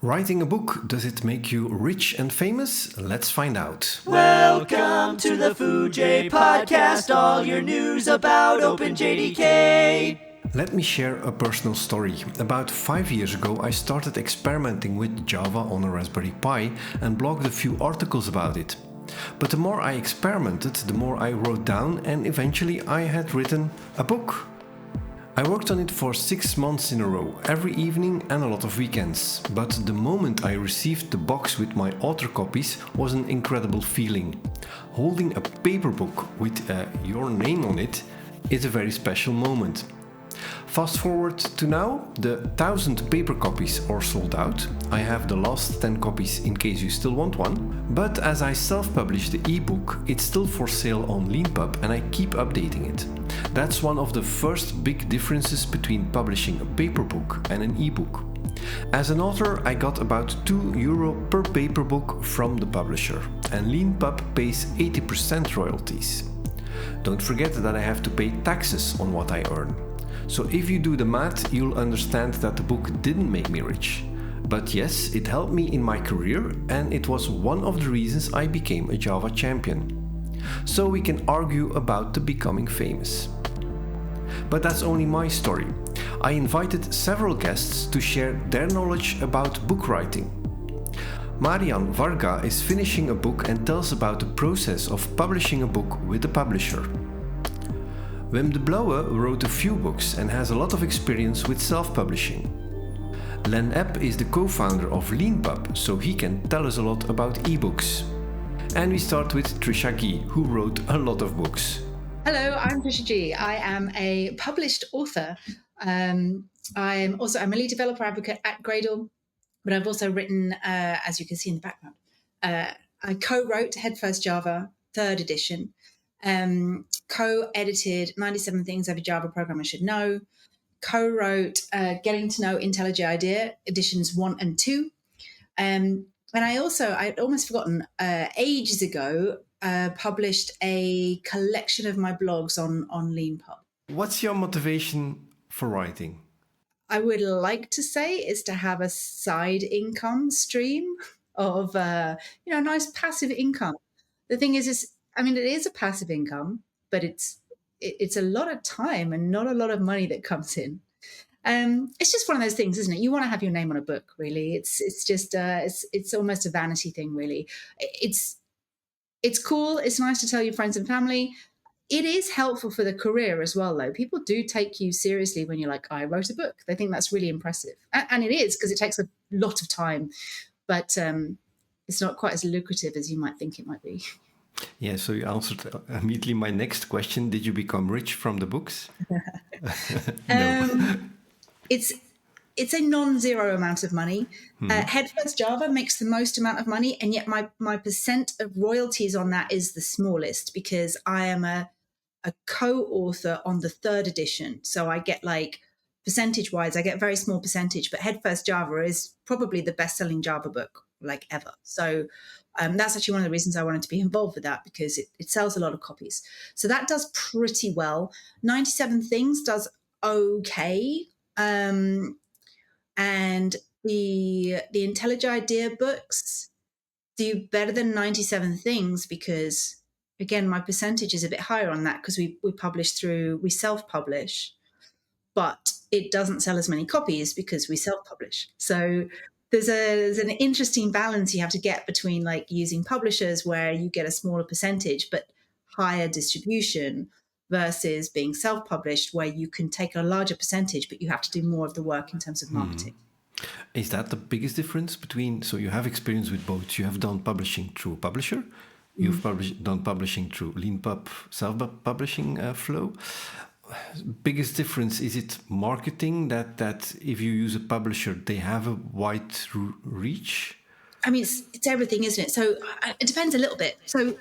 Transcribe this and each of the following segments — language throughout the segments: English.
Writing a book, does it make you rich and famous? Let's find out. Welcome to the Foojay Podcast, all your news about OpenJDK. Let me share a personal story. About 5 years ago, I started experimenting with Java on a Raspberry Pi and blogged a few articles about it. But the more I experimented, the more I wrote down, and eventually I had written a book. I worked on it for 6 months in a row, every evening and a lot of weekends. But the moment I received the box with my author copies was an incredible feeling. Holding a paper book with your name on it is a very special moment. Fast forward to now, the 1,000 paper copies are sold out. I have the last 10 copies in case you still want one. But as I self-publish the ebook, it's still for sale on Leanpub and I keep updating it. That's one of the first big differences between publishing a paper book and an ebook. As an author, I got about €2 per paper book from the publisher, and Leanpub pays 80% royalties. Don't forget that I have to pay taxes on what I earn. So if you do the math, you'll understand that the book didn't make me rich. But yes, it helped me in my career, and it was one of the reasons I became a Java champion. So we can argue about the becoming famous. But that's only my story. I invited several guests to share their knowledge about book writing. Marián Varga is finishing a book and tells about the process of publishing a book with a publisher. Wim Deblauwe wrote a few books and has a lot of experience with self-publishing. Len Epp is the co-founder of Leanpub, so he can tell us a lot about ebooks. And we start with Trisha Gee, who wrote a lot of books. Hello, I'm Trisha Gee. I am a published author. I'm a lead developer advocate at Gradle, but I've also written, as you can see in the background, I co-wrote Head First Java, 3rd edition, co-edited 97 Things Every Java Programmer Should Know, co-wrote Getting to Know IntelliJ IDEA, editions 1 and 2. And I'd almost forgotten, ages ago, published a collection of my blogs on Leanpub. What's your motivation for writing? I would like to say is to have a side income stream of, nice passive income. The thing is it is a passive income, but it's a lot of time and not a lot of money that comes in. It's just one of those things, isn't it? You want to have your name on a book, really. It's almost a vanity thing, really. It's cool. It's nice to tell your friends and family. It is helpful for the career as well, though. People do take you seriously when you're like, I wrote a book. They think that's really impressive. And it is, because it takes a lot of time. But it's not quite as lucrative as you might think it might be. Yeah, so you answered immediately my next question. Did you become rich from the books? No. It's a non-zero amount of money. Head First Java makes the most amount of money, and yet my percent of royalties on that is the smallest, because I am a co-author on the 3rd edition. So I get, like, percentage-wise, I get a very small percentage, but Head First Java is probably the best-selling Java book, like, ever. So that's actually one of the reasons I wanted to be involved with that, because it sells a lot of copies. So that does pretty well. 97 Things does okay. And the IntelliJ IDEA books do better than 97 Things, because, again, my percentage is a bit higher on that, because we self-publish, but it doesn't sell as many copies because we self-publish. So there's an interesting balance you have to get between, like, using publishers where you get a smaller percentage but higher distribution, versus being self-published where you can take a larger percentage but you have to do more of the work in terms of marketing. Is that the biggest difference between, so you have experience with both. You have done publishing through a publisher. You've done publishing through Leanpub, self-publishing flow. Biggest difference, is it marketing, that if you use a publisher, they have a wide reach? I mean, it's everything, isn't it? So it depends a little bit. So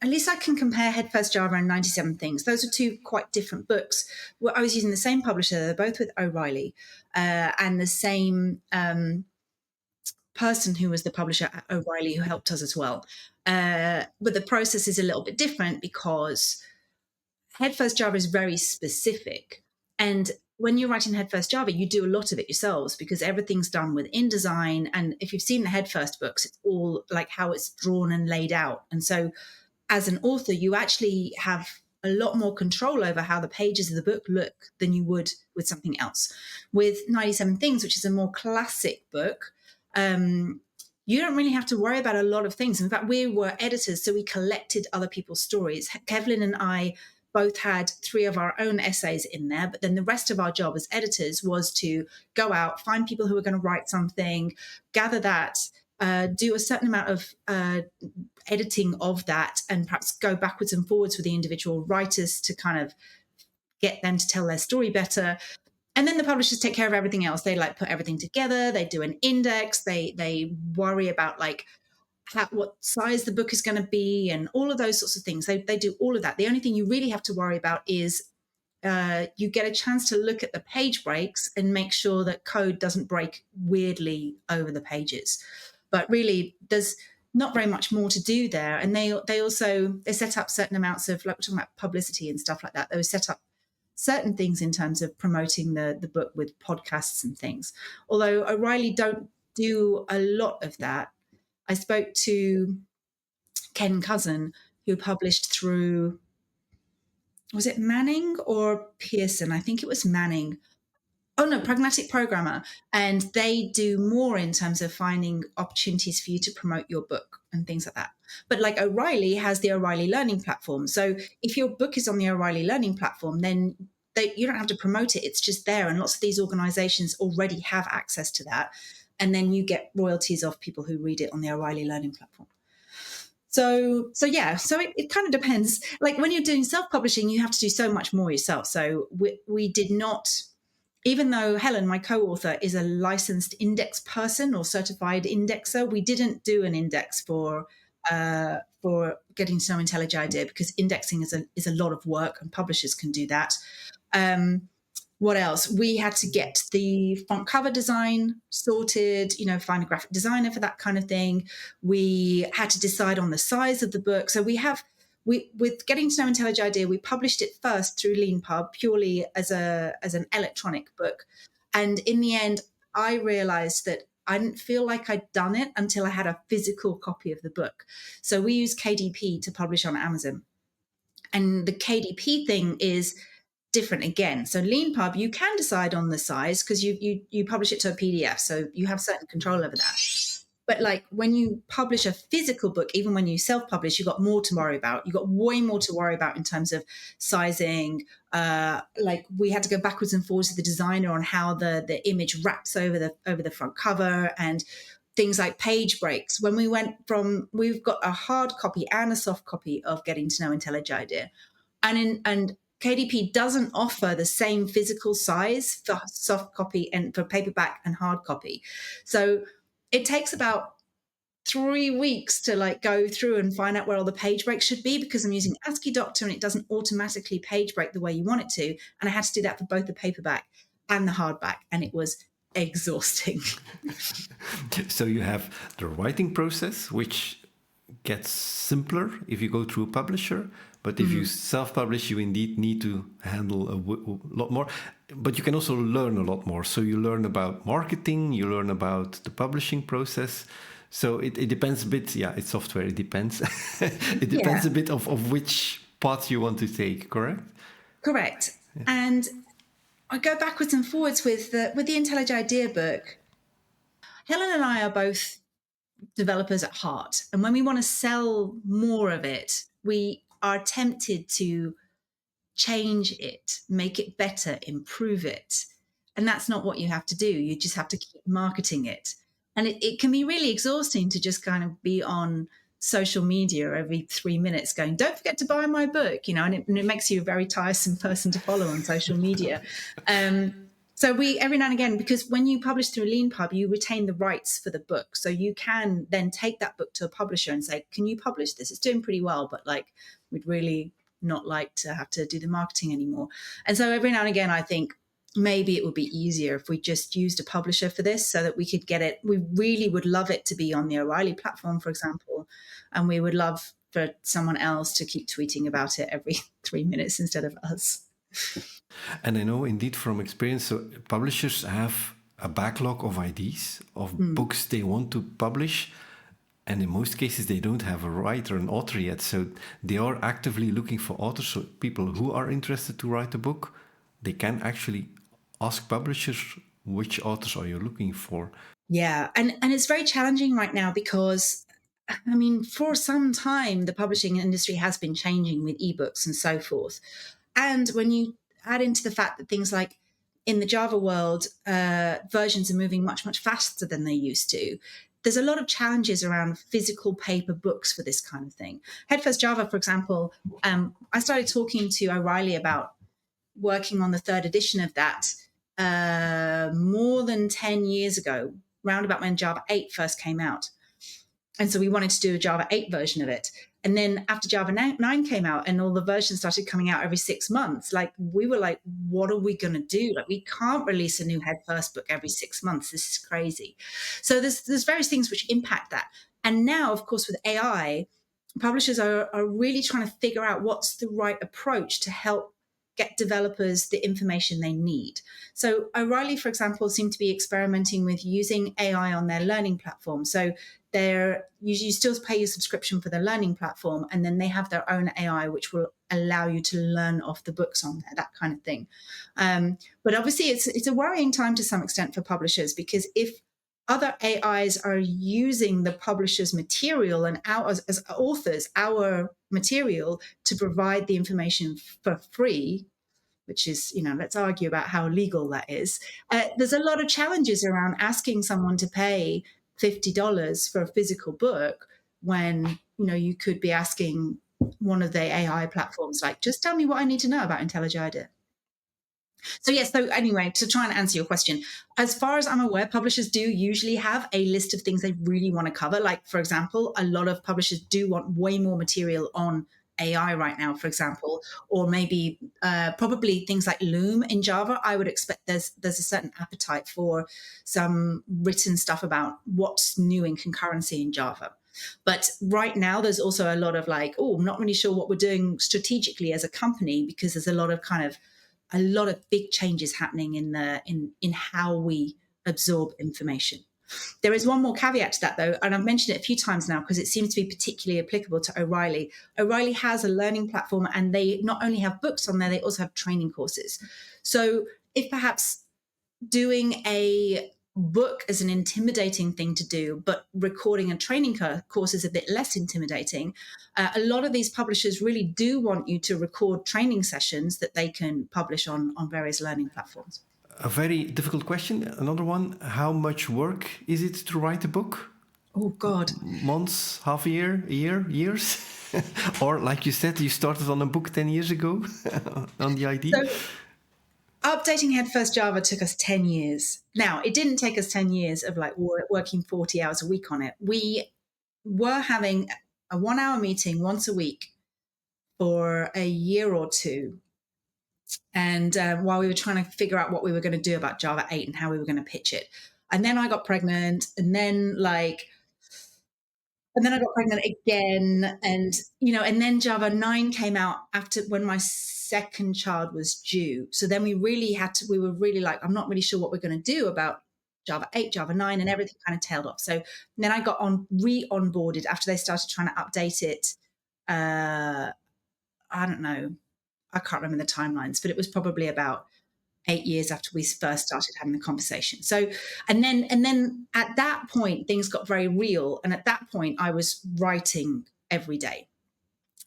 at least I can compare Head First Java and 97 Things. Those are two quite different books. Well, I was using the same publisher. They're both with O'Reilly, and the same person who was the publisher at O'Reilly who helped us as well. But the process is a little bit different, because Head First Java is very specific. And when you're writing Headfirst Java, you do a lot of it yourselves because everything's done with InDesign. And if you've seen the Headfirst books, it's all like how it's drawn and laid out. And so as an author, you actually have a lot more control over how the pages of the book look than you would with something else. With 97 Things, which is a more classic book, you don't really have to worry about a lot of things. In fact, we were editors, so we collected other people's stories. Kevlin and I both had 3 of our own essays in there, but then the rest of our job as editors was to go out, find people who are going to write something, gather that, do a certain amount of editing of that, and perhaps go backwards and forwards with the individual writers to kind of get them to tell their story better. And then the publishers take care of everything else. They like put everything together. They do an index. They worry about like what size the book is going to be and all of those sorts of things. They do all of that. The only thing you really have to worry about is you get a chance to look at the page breaks and make sure that code doesn't break weirdly over the pages. But really, there's not very much more to do there. And they set up certain amounts of, like we're talking about publicity and stuff like that. They set up certain things in terms of promoting the book with podcasts and things. Although O'Reilly don't do a lot of that. I spoke to Ken Cousin, who published through, was it Manning or Pearson? I think it was Manning. Oh no, Pragmatic Programmer. And they do more in terms of finding opportunities for you to promote your book and things like that. But like O'Reilly has the O'Reilly Learning Platform. So if your book is on the O'Reilly Learning Platform, then you don't have to promote it. It's just there. And lots of these organizations already have access to that. And then you get royalties off people who read it on the O'Reilly Learning Platform. So it kind of depends. Like when you're doing self-publishing, you have to do so much more yourself. So we did not, even though Helen, my co-author, is a licensed index person or certified indexer, we didn't do an index for getting to know IntelliJ IDEA because indexing is a lot of work and publishers can do that. What else? We had to get the front cover design sorted, find a graphic designer for that kind of thing. We had to decide on the size of the book. So with Getting to Know IntelliJ IDEA, we published it first through Leanpub purely as an electronic book. And in the end, I realized that I didn't feel like I'd done it until I had a physical copy of the book. So we use KDP to publish on Amazon. And the KDP thing is different again. So Leanpub, you can decide on the size because you publish it to a PDF, so you have certain control over that. But like when you publish a physical book, even when you self-publish, you've got more to worry about. You've got way more to worry about in terms of sizing. Like we had to go backwards and forwards with the designer on how the image wraps over the front cover and things like page breaks. When we've got a hard copy and a soft copy of Getting to Know IntelliJ IDEA, and KDP doesn't offer the same physical size for soft copy and for paperback and hard copy. So it takes about 3 weeks to like go through and find out where all the page breaks should be because I'm using ASCII Doctor and it doesn't automatically page break the way you want it to. And I had to do that for both the paperback and the hardback. And it was exhausting. So you have the writing process, which gets simpler if you go through a publisher. But if you self-publish, you indeed need to handle a lot more. But you can also learn a lot more. So you learn about marketing, you learn about the publishing process. So it depends a bit. Yeah, it's software. It depends. It depends a bit of which path you want to take, correct? Correct. Yeah. And I go backwards and forwards with the IntelliJ IDEA book. Helen and I are both developers at heart. And when we want to sell more of it, we are tempted to change it, make it better, improve it. And that's not what you have to do. You just have to keep marketing it. And it can be really exhausting to just kind of be on social media every 3 minutes going, don't forget to buy my book, and it makes you a very tiresome person to follow on social media. So we, every now and again, because when you publish through Leanpub, you retain the rights for the book. So you can then take that book to a publisher and say, can you publish this? It's doing pretty well, but like, we'd really not like to have to do the marketing anymore. And so every now and again, I think maybe it would be easier if we just used a publisher for this so that we could get it. We really would love it to be on the O'Reilly platform, for example. And we would love for someone else to keep tweeting about it every 3 minutes instead of us. And I know indeed from experience, so publishers have a backlog of ideas, of books they want to publish. And in most cases, they don't have a writer, an author yet. So they are actively looking for authors. So people who are interested to write a book, they can actually ask publishers, which authors are you looking for? Yeah. And it's very challenging right now because, I mean, for some time, the publishing industry has been changing with ebooks and so forth. And when you add into the fact that things like in the Java world, versions are moving much, much faster than they used to, there's a lot of challenges around physical paper books for this kind of thing. Headfirst Java, for example, I started talking to O'Reilly about working on the third edition of that more than 10 years ago, round about when Java 8 first came out. And so we wanted to do a Java 8 version of it. And then after Java 9 came out and all the versions started coming out every 6 months, like we were like, what are we going to do? Like we can't release a new head first book every 6 months. This is crazy. So there's various things which impact that. And now, of course, with AI, publishers are really trying to figure out what's the right approach to help get developers the information they need. So O'Reilly, for example, seem to be experimenting with using AI on their learning platform. So you still pay your subscription for the learning platform, and then they have their own AI, which will allow you to learn off the books on there, that kind of thing. But obviously, it's a worrying time to some extent for publishers, because if other AIs are using the publisher's material and as authors, our material to provide the information for free, which is, let's argue about how legal that is. There's a lot of challenges around asking someone to pay $50 for a physical book when, you could be asking one of the AI platforms, like, just tell me what I need to know about IntelliJ. So yes, so anyway, to try and answer your question, as far as I'm aware, publishers do usually have a list of things they really want to cover. Like, for example, a lot of publishers do want way more material on AI right now, for example, or maybe probably things like Loom in Java. I would expect there's a certain appetite for some written stuff about what's new in concurrency in Java. But right now, there's also a lot of like, I'm not really sure what we're doing strategically as a company, because there's a lot of big changes happening in how we absorb information. There is one more caveat to that, though, and I've mentioned it a few times now because it seems to be particularly applicable to O'Reilly. O'Reilly has a learning platform, and they not only have books on there, they also have training courses. So if perhaps doing a book is an intimidating thing to do, but recording a training course is a bit less intimidating, a lot of these publishers really do want you to record training sessions that they can publish on various learning platforms. A very difficult question. Another one. How much work is it to write a book? Oh, God. Months, half a year, years? Or like you said, you started on a book 10 years ago on the idea? So, updating Headfirst Java took us 10 years. Now, it didn't take us 10 years of like working 40 hours a week on it. We were having a 1-hour meeting once a week for a year or two. And while we were trying to figure out what we were going to do about Java 8 and how we were going to pitch it. And then I got pregnant, and then I got pregnant again. And, and then Java 9 came out after when my second child was due. So then we were really like, I'm not really sure what we're going to do about Java 8, Java 9, and everything kind of tailed off. So then I got re-onboarded after they started trying to update it. I don't know. I can't remember the timelines, but it was probably about 8 years after we first started having the conversation. So, and then at that point, things got very real. And at that point, I was writing every day.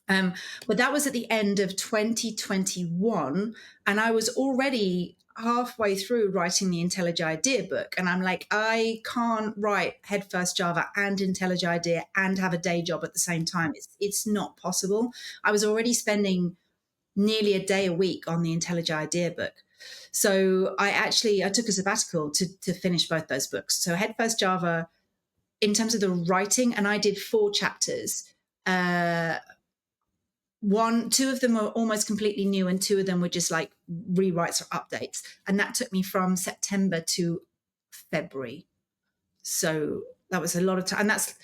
But that was at the end of 2021. And I was already halfway through writing the IntelliJ book. And I'm like, I can't write Headfirst Java and IntelliJ and have a day job at the same time. It's not possible. I was already spending nearly a day a week on the IntelliJ book. So I took a sabbatical to finish both those books. So Headfirst Java, in terms of the writing, and I did 4 chapters. 2 of them are almost completely new, and 2 of them were just like rewrites or updates. And that took me from September to February. So that was a lot of time. And that's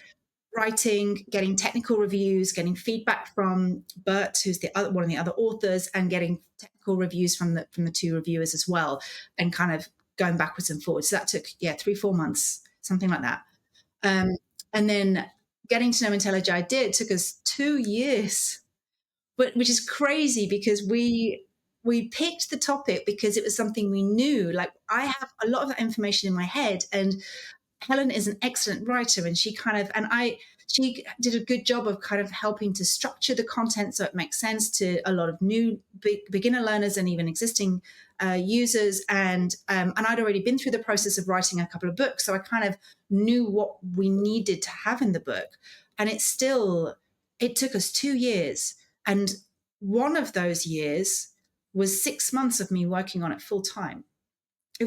writing, getting technical reviews, getting feedback from Bert, who's one of the other authors, and getting technical critical reviews from the two reviewers as well, and kind of going backwards and forwards. So that took 3-4 months, something like that. And then getting to know IntelliJ Idea, it took us 2 years, which is crazy because we picked the topic because it was something we knew. Like, I have a lot of that information in my head, and Helen is an excellent writer, and she did a good job of kind of helping to structure the content so it makes sense to a lot of new beginner learners and even existing users. And I'd already been through the process of writing a couple of books, so I kind of knew what we needed to have in the book. And it took us 2 years. And one of those years was 6 months of me working on it full time. It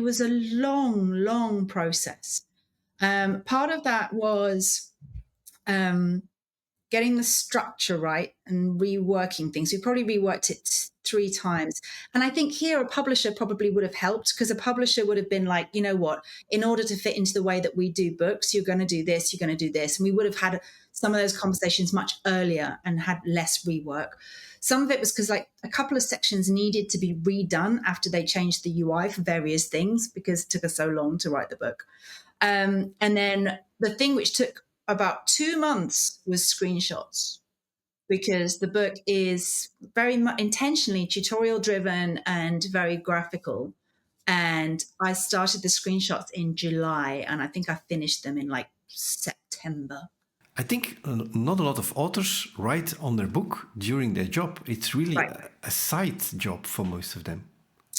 was a long, long process. Part of that was getting the structure right and reworking things. We probably reworked it 3 times. And I think here a publisher probably would have helped, because a publisher would have been like, you know what, in order to fit into the way that we do books, you're going to do this, you're going to do this. And we would have had some of those conversations much earlier and had less rework. Some of it was because like a couple of sections needed to be redone after they changed the UI for various things, because it took us so long to write the book. And then the thing which took about 2 months was screenshots, because the book is very much intentionally tutorial driven and very graphical. And I started the screenshots in July, and I think I finished them in like September. I think not a lot of authors write on their book during their job. It's really a side job for most of them.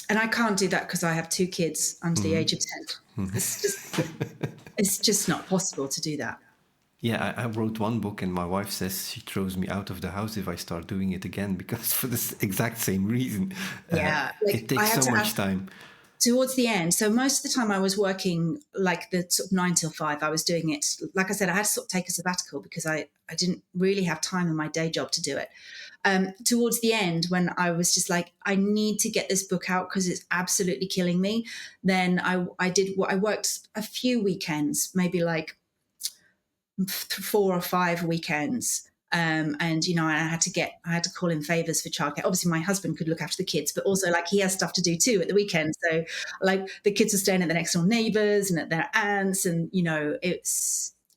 And I can't do that because I have 2 kids under the age of 10. It's just not possible to do that. Yeah, I wrote one book and my wife says she throws me out of the house if I start doing it again, because for this exact same reason. Yeah. It takes so much time. Towards the end, so most of the time I was working like the sort of 9 till 5. I was doing it, like I said, I had to sort of take a sabbatical because I didn't really have time in my day job to do it. Towards the end, when I was just like, I need to get this book out because it's absolutely killing me, then I worked a few weekends, maybe like 4 or 5 weekends. And, you know, I had to call in favors for childcare. Obviously, my husband could look after the kids, but also like he has stuff to do too at the weekend. So like the kids are staying at the next door neighbors and at their aunts. And, you know,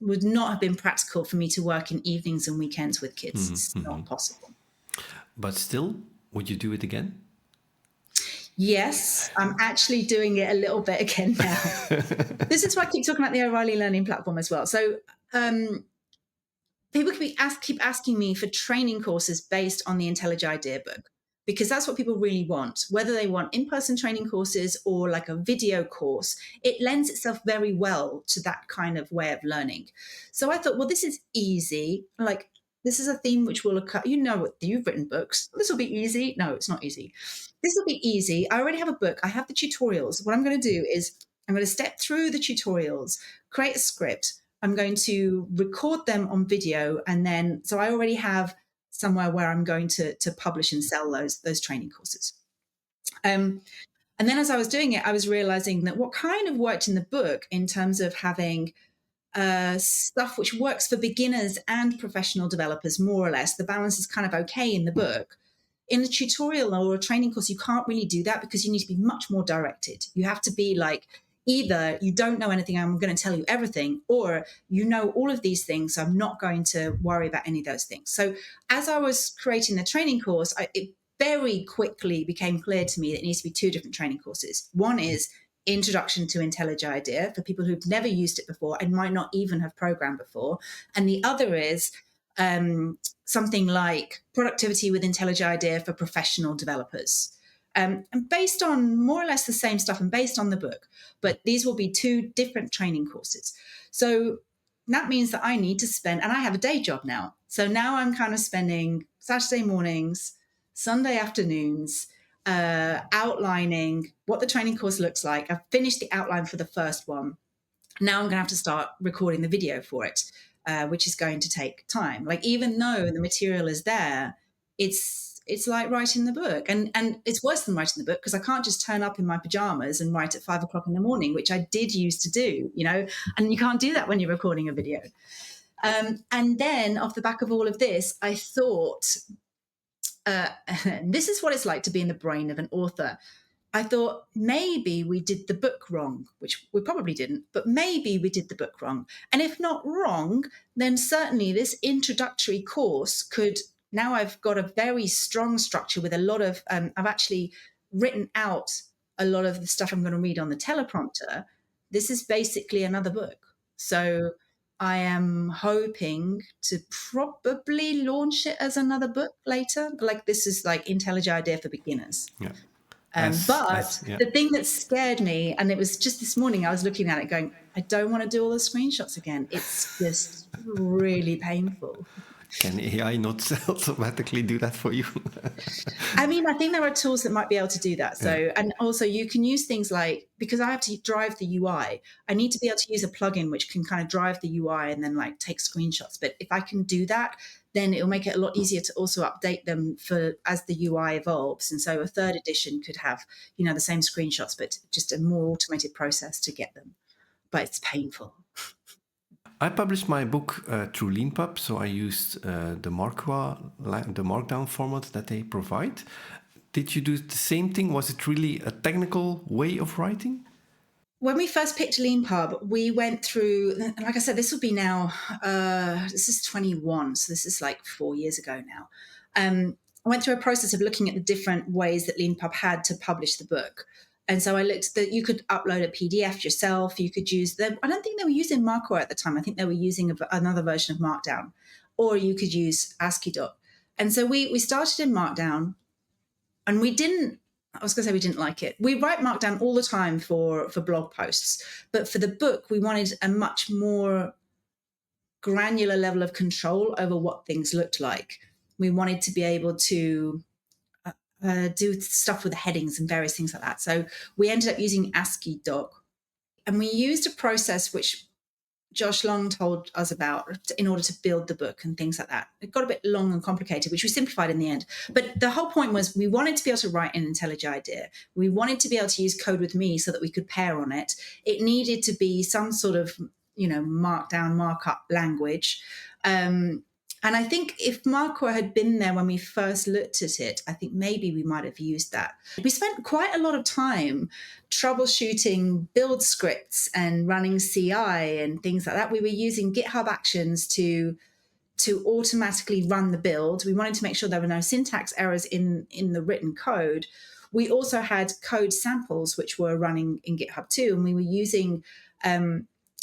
would not have been practical for me to work in evenings and weekends with kids. It's not possible. But still, would you do it again? Yes, I'm actually doing it a little bit again now. This is why I keep talking about the O'Reilly Learning Platform as well. So, people keep asking me for training courses based on the IntelliJ Idea book, because that's what people really want. Whether they want in-person training courses or like a video course, it lends itself very well to that kind of way of learning. So I thought, well, this is easy. Like, this is a theme which will occur. You know, you've written books. This will be easy. No, it's not easy. This will be easy. I already have a book. I have the tutorials. What I'm going to do is I'm going to step through the tutorials, create a script. I'm going to record them on video, and then so I already have somewhere where I'm going to publish and sell those training courses. And then as I was doing it, I was realizing that what kind of worked in the book in terms of having stuff which works for beginners and professional developers, more or less, the balance is kind of okay in the book. In a tutorial or a training course, you can't really do that because you need to be much more directed. You have to be like, either you don't know anything, I'm going to tell you everything, or you know all of these things, so I'm not going to worry about any of those things. So as I was creating the training course, it very quickly became clear to me that it needs to be 2 different training courses. One is Introduction to IntelliJ Idea for people who've never used it before and might not even have programmed before. And the other is something like Productivity with IntelliJ Idea for professional developers. And based on more or less the same stuff and based on the book, but these will be 2 different training courses. So that means that I need to spend, and I have a day job now. So now I'm kind of spending Saturday mornings, Sunday afternoons, outlining what the training course looks like. I've finished the outline for the first one. Now I'm going to have to start recording the video for it, which is going to take time. Like, even though the material is there, it's like writing the book. And it's worse than writing the book because I can't just turn up in my pajamas and write at 5 o'clock in the morning, which I did used to do, you know, and you can't do that when you're recording a video. And then off the back of all of this, I thought this is what it's like to be in the brain of an author. I thought maybe we did the book wrong, which we probably didn't, but maybe we did the book wrong. And if not wrong, then certainly this introductory course could, now I've got a very strong structure with a lot of, I've actually written out a lot of the stuff I'm going to read on the teleprompter. This is basically another book. So I am hoping to probably launch it as another book later. Like this is like IntelliGIDEA for beginners. Yeah. The thing that scared me, and it was just this morning, I was looking at it going, I don't want to do all the screenshots again. It's just really painful. Can AI not automatically do that for you? I mean, I think there are tools that might be able to do that. So, and also you can use things like, because I have to drive the UI, I need to be able to use a plugin which can kind of drive the UI and then like take screenshots. But if I can do that, then it'll make it a lot easier to also update them for as the UI evolves. And so a third edition could have, you know, the same screenshots, but just a more automated process to get them. But it's painful. I published my book through Leanpub, so I used the Markdown format that they provide. Did you do the same thing? Was it really a technical way of writing? When we first picked Leanpub, we went through, like I said, this will be now, this is 21, so this is like 4 years ago now. I went through a process of looking at the different ways that Leanpub had to publish the book. And so I looked that you could upload a PDF yourself. You could use them. I don't think they were using Markdown at the time. I think they were using another version of Markdown, or you could use ASCII.dot. And so we started in Markdown, and we didn't like it. We write Markdown all the time for blog posts, but for the book, we wanted a much more granular level of control over what things looked like. We wanted to be able to do stuff with the headings and various things like that. So we ended up using ASCII.dot, and we used a process which Josh Long told us about in order to build the book and things like that. It got a bit long and complicated, which we simplified in the end. But the whole point was we wanted to be able to write in IntelliGIDEA. We wanted to be able to use Code with Me so that we could pair on it. It needed to be some sort of, you know, markdown, markup language. And I think if Markdown had been there when we first looked at it, I think maybe we might have used that. We spent quite a lot of time troubleshooting build scripts and running CI and things like that. We were using GitHub Actions to automatically run the build. We wanted to make sure there were no syntax errors in the written code. We also had code samples, which were running in GitHub too. And we were using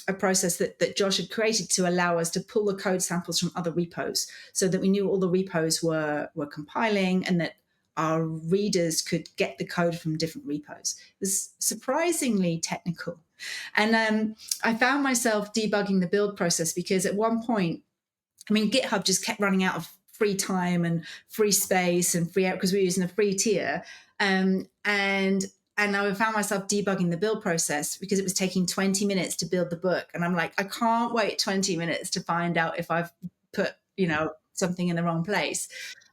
a process that Josh had created to allow us to pull the code samples from other repos so that we knew all the repos were compiling and that our readers could get the code from different repos. It was surprisingly technical. And I found myself debugging the build process because at one point, I mean, GitHub just kept running out of free time and free space and free, because we were using a free tier. And I found myself debugging the build process because it was taking 20 minutes to build the book. And I'm like, I can't wait 20 minutes to find out if I've put, you know, something in the wrong place.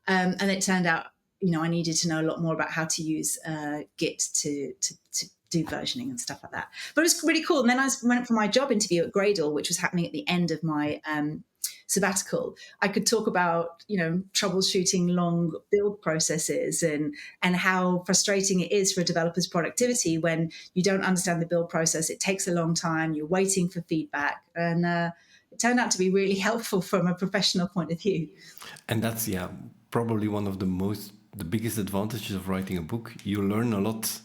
And it turned out, you know, I needed to know a lot more about how to use Git to do versioning and stuff like that. But it was really cool. And then I went for my job interview at Gradle, which was happening at the end of my sabbatical. I could talk about, you know, troubleshooting long build processes and how frustrating it is for a developer's productivity when you don't understand the build process. It takes a long time. You're waiting for feedback. And it turned out to be really helpful from a professional point of view. And that's, probably one of the biggest advantages of writing a book. You learn a lot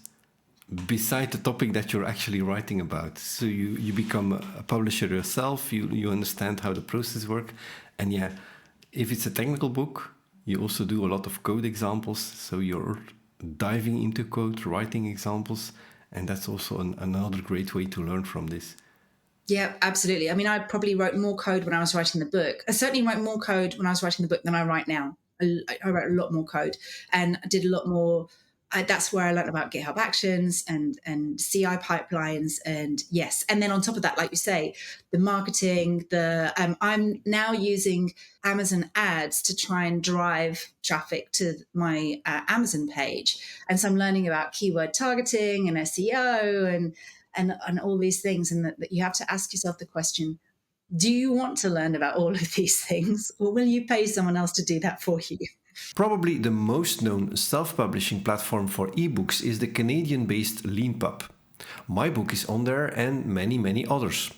beside the topic that you're actually writing about. So you become a publisher yourself, you understand how the process works. And if it's a technical book, you also do a lot of code examples. So you're diving into code, writing examples. And that's also another great way to learn from this. Yeah, absolutely. I mean, I probably wrote more code when I was writing the book. I certainly wrote more code when I was writing the book than I write now. I wrote a lot more code and I did a lot more. That's where I learned about GitHub Actions and CI pipelines and yes. And then on top of that, like you say, the marketing, I'm now using Amazon ads to try and drive traffic to my Amazon page. And so I'm learning about keyword targeting and SEO and all these things. And that you have to ask yourself the question, do you want to learn about all of these things or will you pay someone else to do that for you? Probably the most known self-publishing platform for ebooks is the Canadian-based Leanpub. My book is on there and many, many others.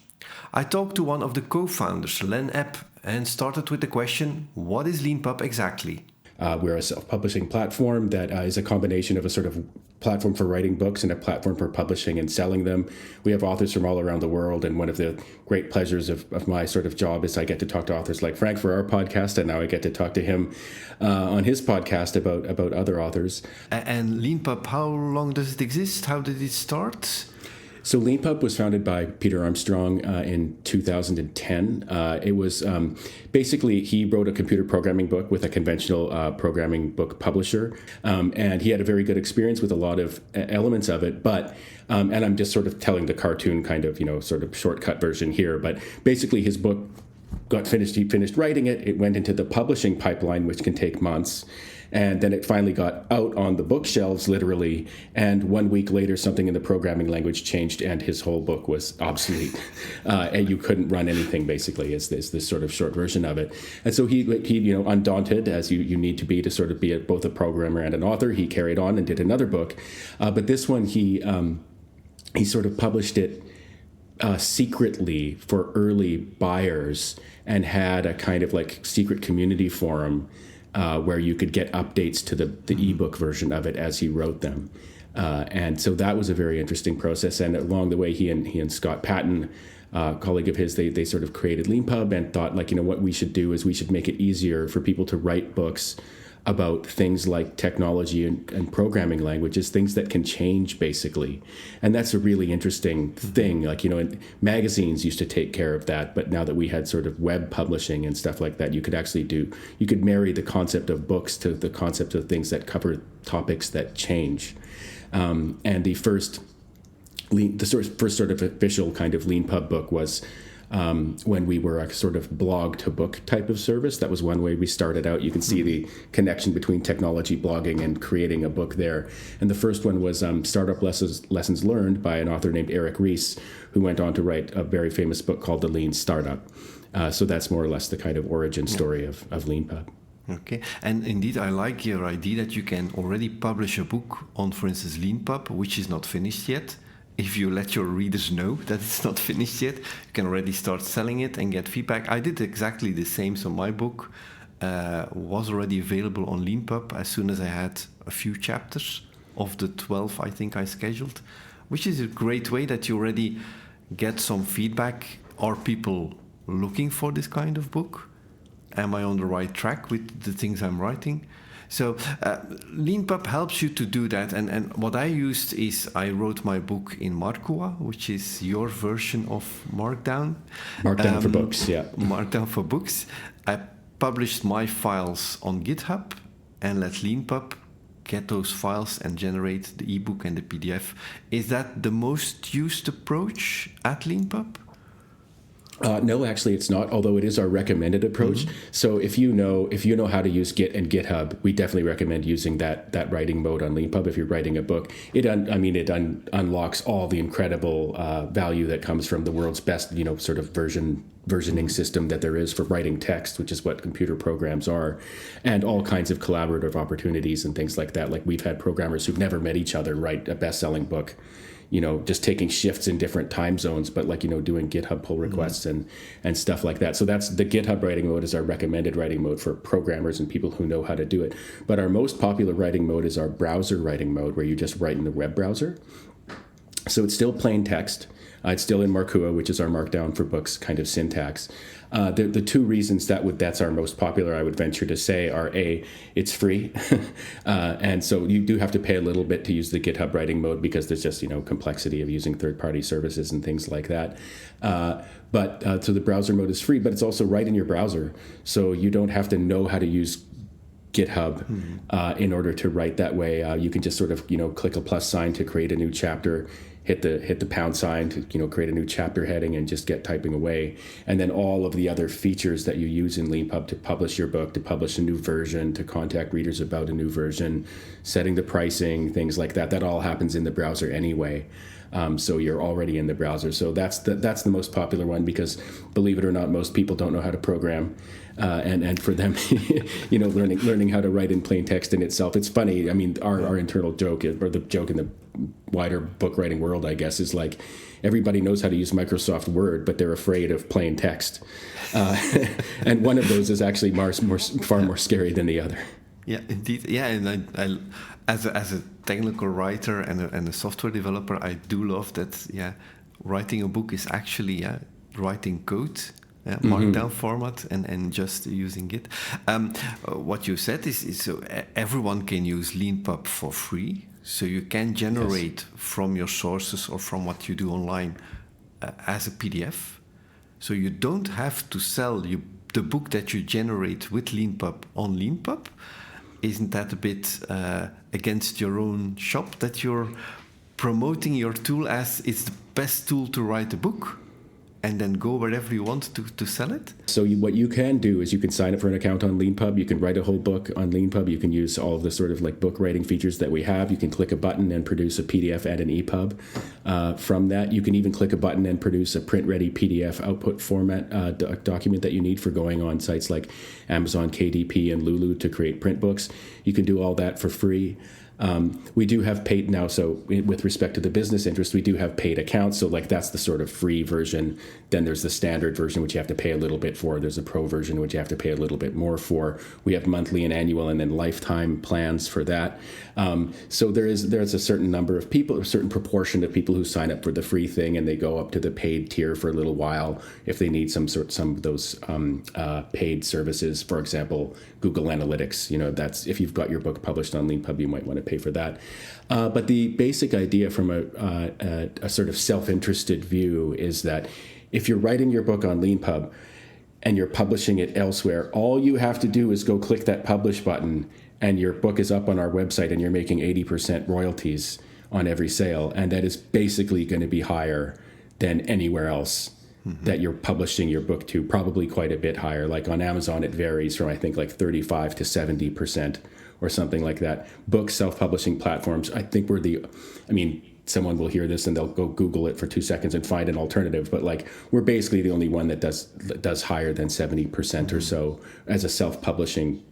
I talked to one of the co-founders, Len Epp, and started with the question, what is Leanpub exactly? We're a self-publishing platform that is a combination of a sort of platform for writing books and a platform for publishing and selling them. We have authors from all around the world, and one of the great pleasures of my sort of job is I get to talk to authors like Frank for our podcast, and now I get to talk to him on his podcast about other authors. And Leanpub, how long does it exist? How did it start? So Leanpub was founded by Peter Armstrong in 2010. It was basically, he wrote a computer programming book with a conventional programming book publisher. And he had a very good experience with a lot of elements of it. But, and I'm just sort of telling the cartoon kind of, sort of shortcut version here. But basically his book got finished. He finished writing it. It went into the publishing pipeline, which can take months. And then it finally got out on the bookshelves, literally. And 1 week later, something in the programming language changed, and his whole book was obsolete. And you couldn't run anything, basically, is this sort of short version of it. And so he undaunted, as you need to be sort of be both a programmer and an author, he carried on and did another book. But this one, he sort of published it secretly for early buyers and had a kind of like secret community forum where you could get updates to the ebook version of it as he wrote them. And so that was a very interesting process. And along the way, he and Scott Patton, a colleague of his, they sort of created Leanpub and thought, like, what we should do is we should make it easier for people to write books about things like technology and programming languages, things that can change, basically. And that's a really interesting thing. Like, magazines used to take care of that, but now that we had sort of web publishing and stuff like that, you could marry the concept of books to the concept of things that cover topics that change. And the first sort of official kind of Leanpub book was when we were a sort of blog to book type of service. That was one way we started out. You can see the connection between technology, blogging, and creating a book there. And the first one was Startup Lessons Learned by an author named Eric Ries, who went on to write a very famous book called The Lean Startup. So that's more or less the kind of origin story of Leanpub. Okay, and indeed, I like your idea that you can already publish a book on, for instance, Leanpub, which is not finished yet. If you let your readers know that it's not finished yet, you can already start selling it and get feedback. I did exactly the same. So my book was already available on Leanpub as soon as I had a few chapters of the 12 I think I scheduled, which is a great way that you already get some feedback. Are people looking for this kind of book? Am I on the right track with the things I'm writing? So Leanpub helps you to do that. And what I used is I wrote my book in Markua, which is your version of Markdown. Markdown for books, yeah. Markdown for books. I published my files on GitHub and let Leanpub get those files and generate the ebook and the PDF. Is that the most used approach at Leanpub? No, actually, it's not. Although it is our recommended approach. Mm-hmm. So if you know how to use Git and GitHub, we definitely recommend using that writing mode on Leanpub. If you're writing a book, it unlocks all the incredible value that comes from the world's best, sort of versioning system that there is for writing text, which is what computer programs are, and all kinds of collaborative opportunities and things like that. Like we've had programmers who've never met each other write a best-selling book. Just taking shifts in different time zones, but doing GitHub pull requests and stuff like that. So that's the GitHub writing mode is our recommended writing mode for programmers and people who know how to do it. But our most popular writing mode is our browser writing mode, where you just write in the web browser. So it's still plain text. It's still in Markua, which is our Markdown for books kind of syntax. The two reasons that's our most popular, I would venture to say, are A, it's free. And so you do have to pay a little bit to use the GitHub writing mode because there's just, complexity of using third-party services and things like that. So the browser mode is free, but it's also right in your browser. So you don't have to know how to use GitHub in order to write that way. You can just sort of, click a plus sign to create a new chapter, hit the pound sign to create a new chapter heading and just get typing away. And then all of the other features that you use in Leanpub to publish your book, to publish a new version, to contact readers about a new version, setting the pricing, things like that, that all happens in the browser anyway. So you're already in the browser. So that's the most popular one because, believe it or not, most people don't know how to program. And for them, learning how to write in plain text in itself, it's funny. I mean, our internal joke, or the joke in the wider book writing world, I guess, is like everybody knows how to use Microsoft Word, but they're afraid of plain text. And one of those is actually far more scary than the other. Yeah, indeed. Yeah, and I as a technical writer and a software developer, I do love that. Yeah, writing a book is actually writing code. Markdown format and just using it. What you said is so everyone can use Leanpub for free. So you can generate from your sources or from what you do online as a PDF. So you don't have to sell the book that you generate with Leanpub on Leanpub. Isn't that a bit against your own shop that you're promoting your tool as it's the best tool to write a book? And then go wherever you want to sell it? So what you can do is you can sign up for an account on Leanpub. You can write a whole book on Leanpub. You can use all of the sort of like book writing features that we have. You can click a button and produce a PDF and an EPUB. From that, you can even click a button and produce a print-ready PDF output format document that you need for going on sites like Amazon KDP and Lulu to create print books. You can do all that for free. We do have paid now, so with respect to the business interest, we do have paid accounts. So like that's the sort of free version. Then there's the standard version, which you have to pay a little bit for. There's a pro version, which you have to pay a little bit more for. We have monthly and annual and then lifetime plans for that. So there's a certain number of people, a certain proportion of people who sign up for the free thing and they go up to the paid tier for a little while if they need some of those paid services. For example, Google Analytics, that's if you've got your book published on Leanpub, you might want to pay for that. But the basic idea from a sort of self-interested view is that if you're writing your book on Leanpub and you're publishing it elsewhere, all you have to do is go click that publish button and your book is up on our website and you're making 80% royalties on every sale. And that is basically going to be higher than anywhere else that you're publishing your book to, probably quite a bit higher. Like on Amazon, it varies from, I think, like 35 to 70% or something like that. Book self-publishing platforms, I think someone will hear this and they'll go Google it for 2 seconds and find an alternative. But like, we're basically the only one that does higher than 70% or so as a self-publishing,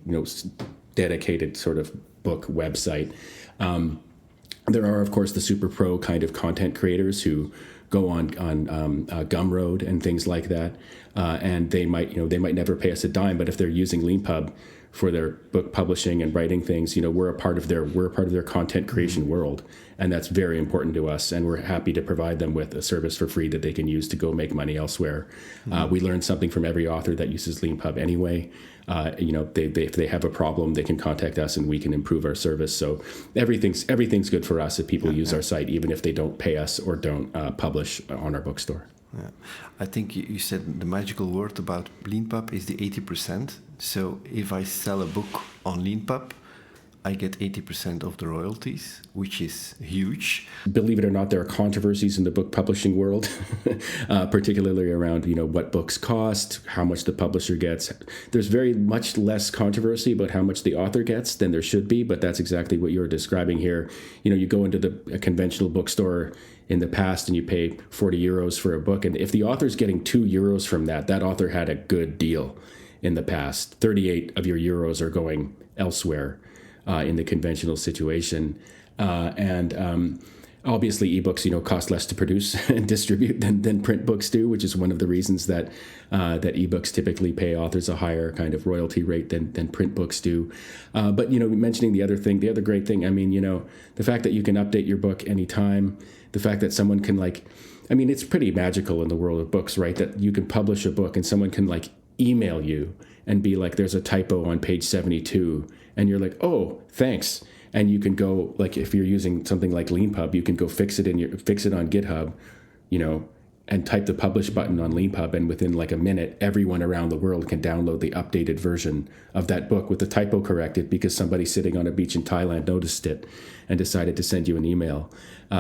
dedicated sort of book website. There are, of course, the super pro kind of content creators who go on Gumroad and things like that, and they might never pay us a dime, but if they're using Leanpub for their book publishing and writing things, we're a part of their content creation world, and that's very important to us. And we're happy to provide them with a service for free that they can use to go make money elsewhere. We learn something from every author that uses Leanpub anyway. If they have a problem, they can contact us and we can improve our service. So everything's good for us if people use our site, even if they don't pay us or don't publish on our bookstore. Yeah. I think you said the magical word about Leanpub is the 80%. So if I sell a book on Leanpub, I get 80% of the royalties, which is huge. Believe it or not, there are controversies in the book publishing world, particularly around, what books cost, how much the publisher gets. There's very much less controversy about how much the author gets than there should be, but that's exactly what you're describing here. You go into a conventional bookstore in the past and you pay 40 euros for a book. And if the author's getting 2 euros from that author had a good deal in the past. 38 of your euros are going elsewhere. In the conventional situation. Obviously, ebooks, cost less to produce and distribute than print books do, which is one of the reasons that ebooks typically pay authors a higher kind of royalty rate than print books do. But, mentioning the other great thing, the fact that you can update your book anytime, the fact that someone can it's pretty magical in the world of books, right? That you can publish a book and someone can email you and be like, there's a typo on page 72. And you're like, oh, thanks. And you can go, if you're using something like Leanpub, you can go fix it on GitHub, and type the publish button on Leanpub, and within a minute, everyone around the world can download the updated version of that book with the typo corrected because somebody sitting on a beach in Thailand noticed it and decided to send you an email.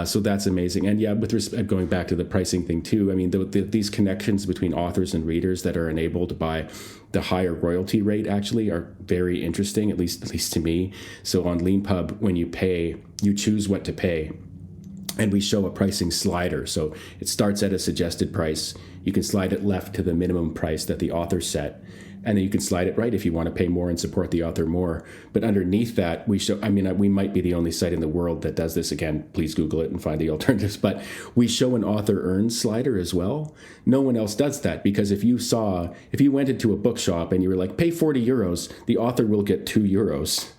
So that's amazing. And yeah, with respect, going back to the pricing thing too, these connections between authors and readers that are enabled by the higher royalty rate actually are very interesting, at least to me. So on Leanpub, when you pay, you choose what to pay. And we show a pricing slider. So it starts at a suggested price. You can slide it left to the minimum price that the author set. And then you can slide it right if you want to pay more and support the author more. But underneath that, we show, we might be the only site in the world that does this. Again, please Google it and find the alternatives. But we show an author earns slider as well. No one else does that, because if you went into a bookshop and you were like, pay 40 euros, the author will get 2 euros.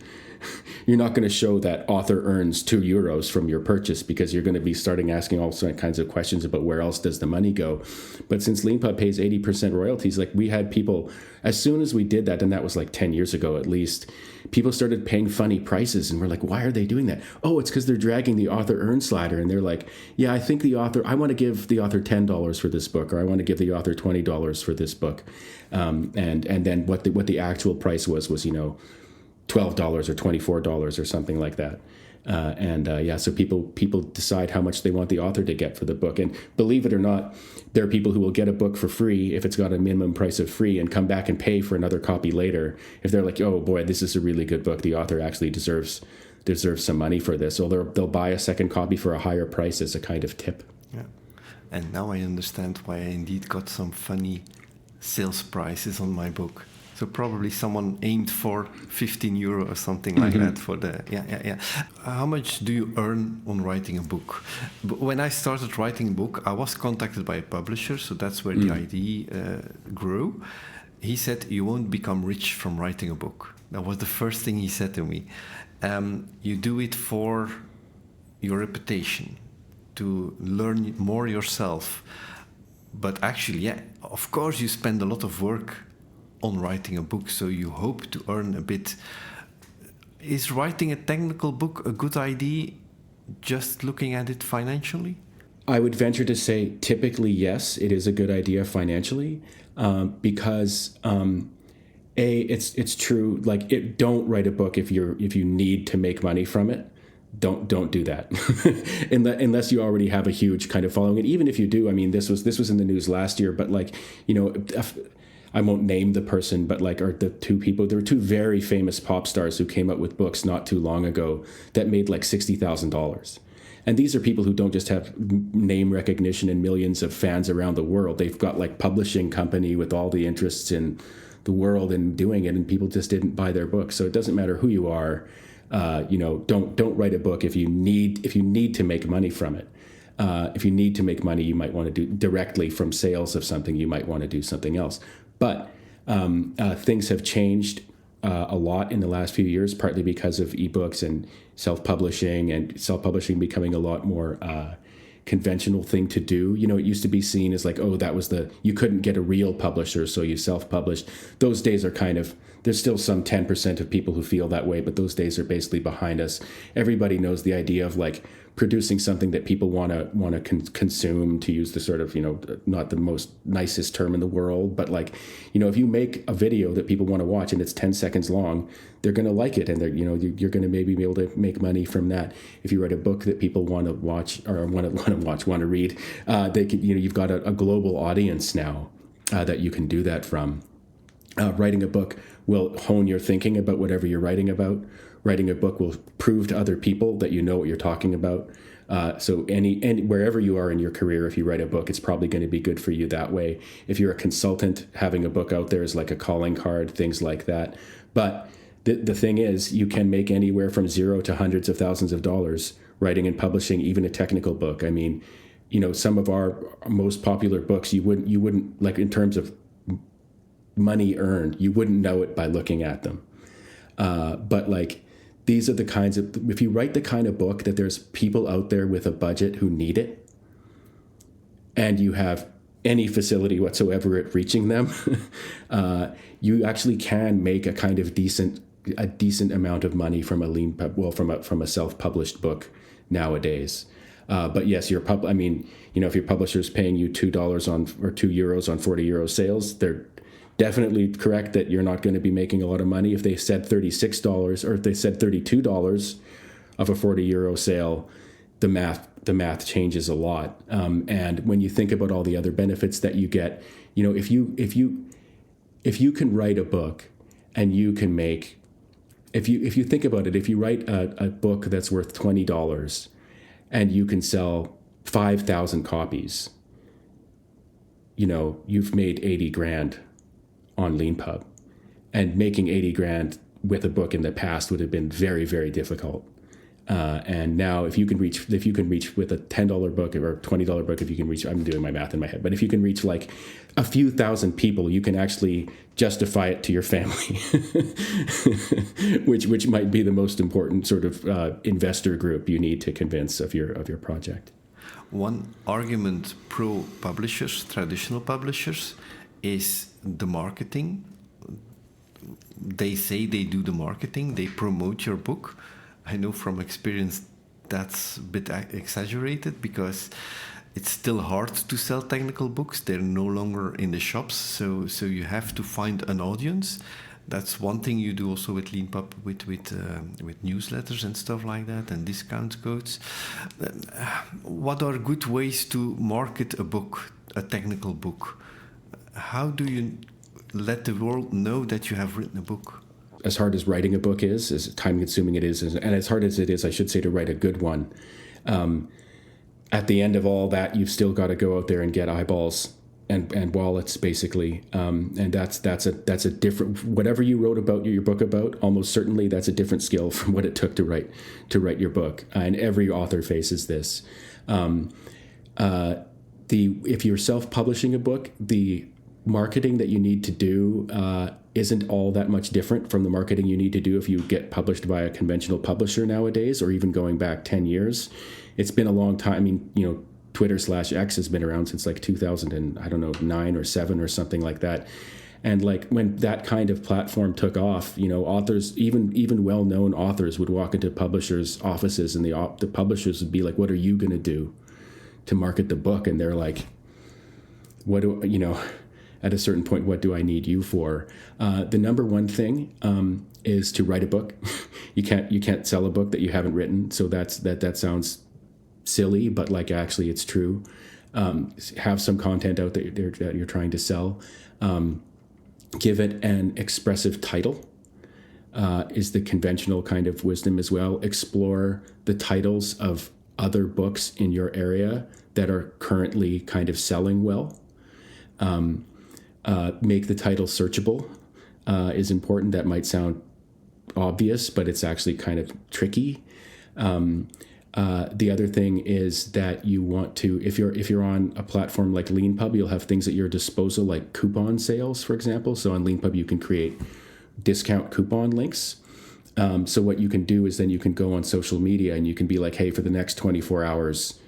You're not going to show that author earns 2 euros from your purchase, because you're going to be starting asking all kinds of questions about where else does the money go. But since Leanpub pays 80% royalties, like we had people, as soon as we did that, and that was like 10 years ago at least, people started paying funny prices, and we're like, why are they doing that? Oh, it's because they're dragging the author earn slider, and they're like, yeah, I want to give the author $10 for this book, or I want to give the author $20 for this book. And then what the actual price was, $12 or $24 or something like that. So people decide how much they want the author to get for the book. And believe it or not, there are people who will get a book for free if it's got a minimum price of free, and come back and pay for another copy later if they're like, oh boy, this is a really good book, the author actually deserves some money for this. So they'll buy a second copy for a higher price as a kind of tip. Yeah. And now I understand why I indeed got some funny sales prices on my book. So probably someone aimed for 15 euro or something like that for the, yeah. How much do you earn on writing a book? When I started writing a book, I was contacted by a publisher, so that's where the idea grew. He said, you won't become rich from writing a book. That was the first thing he said to me. You do it for your reputation, to learn more yourself. But actually, yeah, of course you spend a lot of work on writing a book, so you hope to earn a bit. Is writing a technical book a good idea, just looking at it financially? I would venture to say typically yes, it is a good idea financially, because it's true. Like, don't write a book if you need to make money from it. Don't do that unless you already have a huge kind of following. And even if you do, this was in the news last year, but I won't name the person, but there were two very famous pop stars who came out with books not too long ago that made like $60,000. And these are people who don't just have name recognition and millions of fans around the world. They've got like publishing company with all the interests in the world and doing it, and people just didn't buy their books. So it doesn't matter who you are. Don't write a book if you need to make money from it. If you need to make money, you might want to do directly from sales of something. You might want to do something else. But things have changed a lot in the last few years, partly because of ebooks and self-publishing becoming a lot more conventional thing to do. It used to be seen as like, oh, you couldn't get a real publisher, so you self-published. Those days are there's still some 10% of people who feel that way, but those days are basically behind us. Everybody knows the idea of like producing something that people want to consume, to use the sort of, not the most nicest term in the world, but like, if you make a video that people want to watch and it's 10 seconds long, they're going to like it, and you're going to maybe be able to make money from that. If you write a book that people want to watch or want to read, you've got a global audience now that you can do that from. Writing a book will hone your thinking about whatever you're writing about. Writing a book will prove to other people that you know what you're talking about. So wherever you are in your career, if you write a book, it's probably going to be good for you that way. If you're a consultant, having a book out there is like a calling card, things like that. But the thing is, you can make anywhere from zero to hundreds of thousands of dollars writing and publishing even a technical book. Some of our most popular books, you wouldn't like, in terms of money earned, you wouldn't know it by looking at them. But like, these are the kinds of, if you write the kind of book that there's people out there with a budget who need it, and you have any facility whatsoever at reaching them, you actually can make a kind of decent amount of money from a Leanpub, from a self-published book nowadays. But yes, if your publisher's paying you $2 on or €2 on 40 euro sales, they're definitely correct that you're not going to be making a lot of money. If they said $36 or if they said $32 of a 40 euro sale, the math changes a lot. And when you think about all the other benefits that you get, if you can write a book and you can if you think about it, if you write a book that's worth $20 and you can sell 5,000 copies, you've made 80 grand on Leanpub. And making 80 grand with a book in the past would have been very, very difficult. And now if you can reach with a $10 book or $20 book, I'm doing my math in my head, but if you can reach like a few thousand people, you can actually justify it to your family, which might be the most important sort of investor group you need to convince of your project. One argument pro publishers, traditional publishers, is the marketing. They say they do the marketing, they promote your book. I know from experience that's a bit exaggerated, because it's still hard to sell technical books. They're no longer in the shops, so you have to find an audience. That's one thing you do also with Leanpub, with newsletters and stuff like that, and discount codes. What are good ways to market a book, a technical book? How do you let the world know that you have written a book? As hard as writing a book is, as time-consuming it is, and as hard as it is, I should say, to write a good one, at the end of all that, you've still got to go out there and get eyeballs and wallets, basically. And that's a different, whatever you wrote about your book about, almost certainly that's a different skill from what it took to write your book. And every author faces this. If you're self-publishing a book, the marketing that you need to do isn't all that much different from the marketing you need to do if you get published by a conventional publisher nowadays, or even going back 10 years. It's been a long time. I mean, Twitter/X has been around since like 2009 or 7 or something like that. And like when that kind of platform took off, authors, even well-known authors, would walk into publishers' offices, and the publishers would be like, "What are you going to do to market the book?" And they're like, at a certain point, what do I need you for? The number one thing is to write a book. You can't sell a book that you haven't written. So that sounds silly, but like actually it's true. Have some content out that you're trying to sell. Give it an expressive title. Is the conventional kind of wisdom as well. Explore the titles of other books in your area that are currently kind of selling well. Make the title searchable is important. That might sound obvious, but it's actually kind of tricky. The other thing is that you want to, if you're on a platform like Leanpub, you'll have things at your disposal like coupon sales, for example. So on Leanpub, you can create discount coupon links. So what you can do is then you can go on social media and you can be like, hey, for the next 24 hours,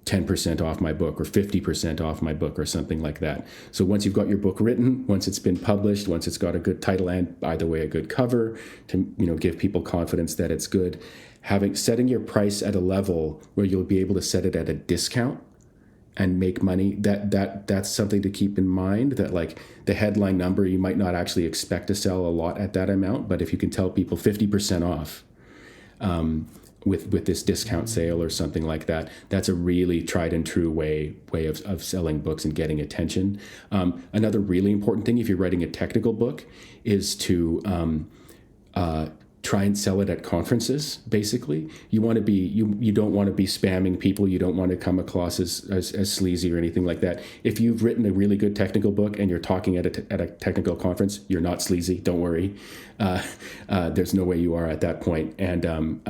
10% off my book, or 50% off my book, or something like that. So once you've got your book written, once it's been published, once it's got a good title and, by the way, a good cover to give people confidence that it's good, setting your price at a level where you'll be able to set it at a discount and make money, that's something to keep in mind. That like the headline number, you might not actually expect to sell a lot at that amount, but if you can tell people 50% off, with this discount sale or something like that, that's a really tried and true way of selling books and getting attention. Another really important thing, if you're writing a technical book, is to try and sell it at conferences. Basically, you want to be you don't want to be spamming people. You don't want to come across as sleazy or anything like that. If you've written a really good technical book and you're talking at a technical conference, you're not sleazy. Don't worry. There's no way you are at that point. And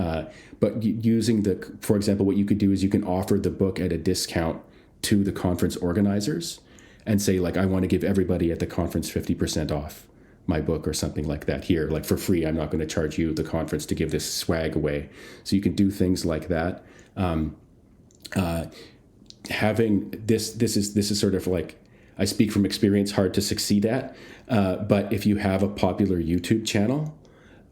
but using for example, what you could do is you can offer the book at a discount to the conference organizers and say, like, I want to give everybody at the conference 50% off my book or something like that here, like for free. I'm not going to charge you, the conference, to give this swag away. So you can do things like that. Having this is sort of like, I speak from experience, hard to succeed at. But if you have a popular YouTube channel,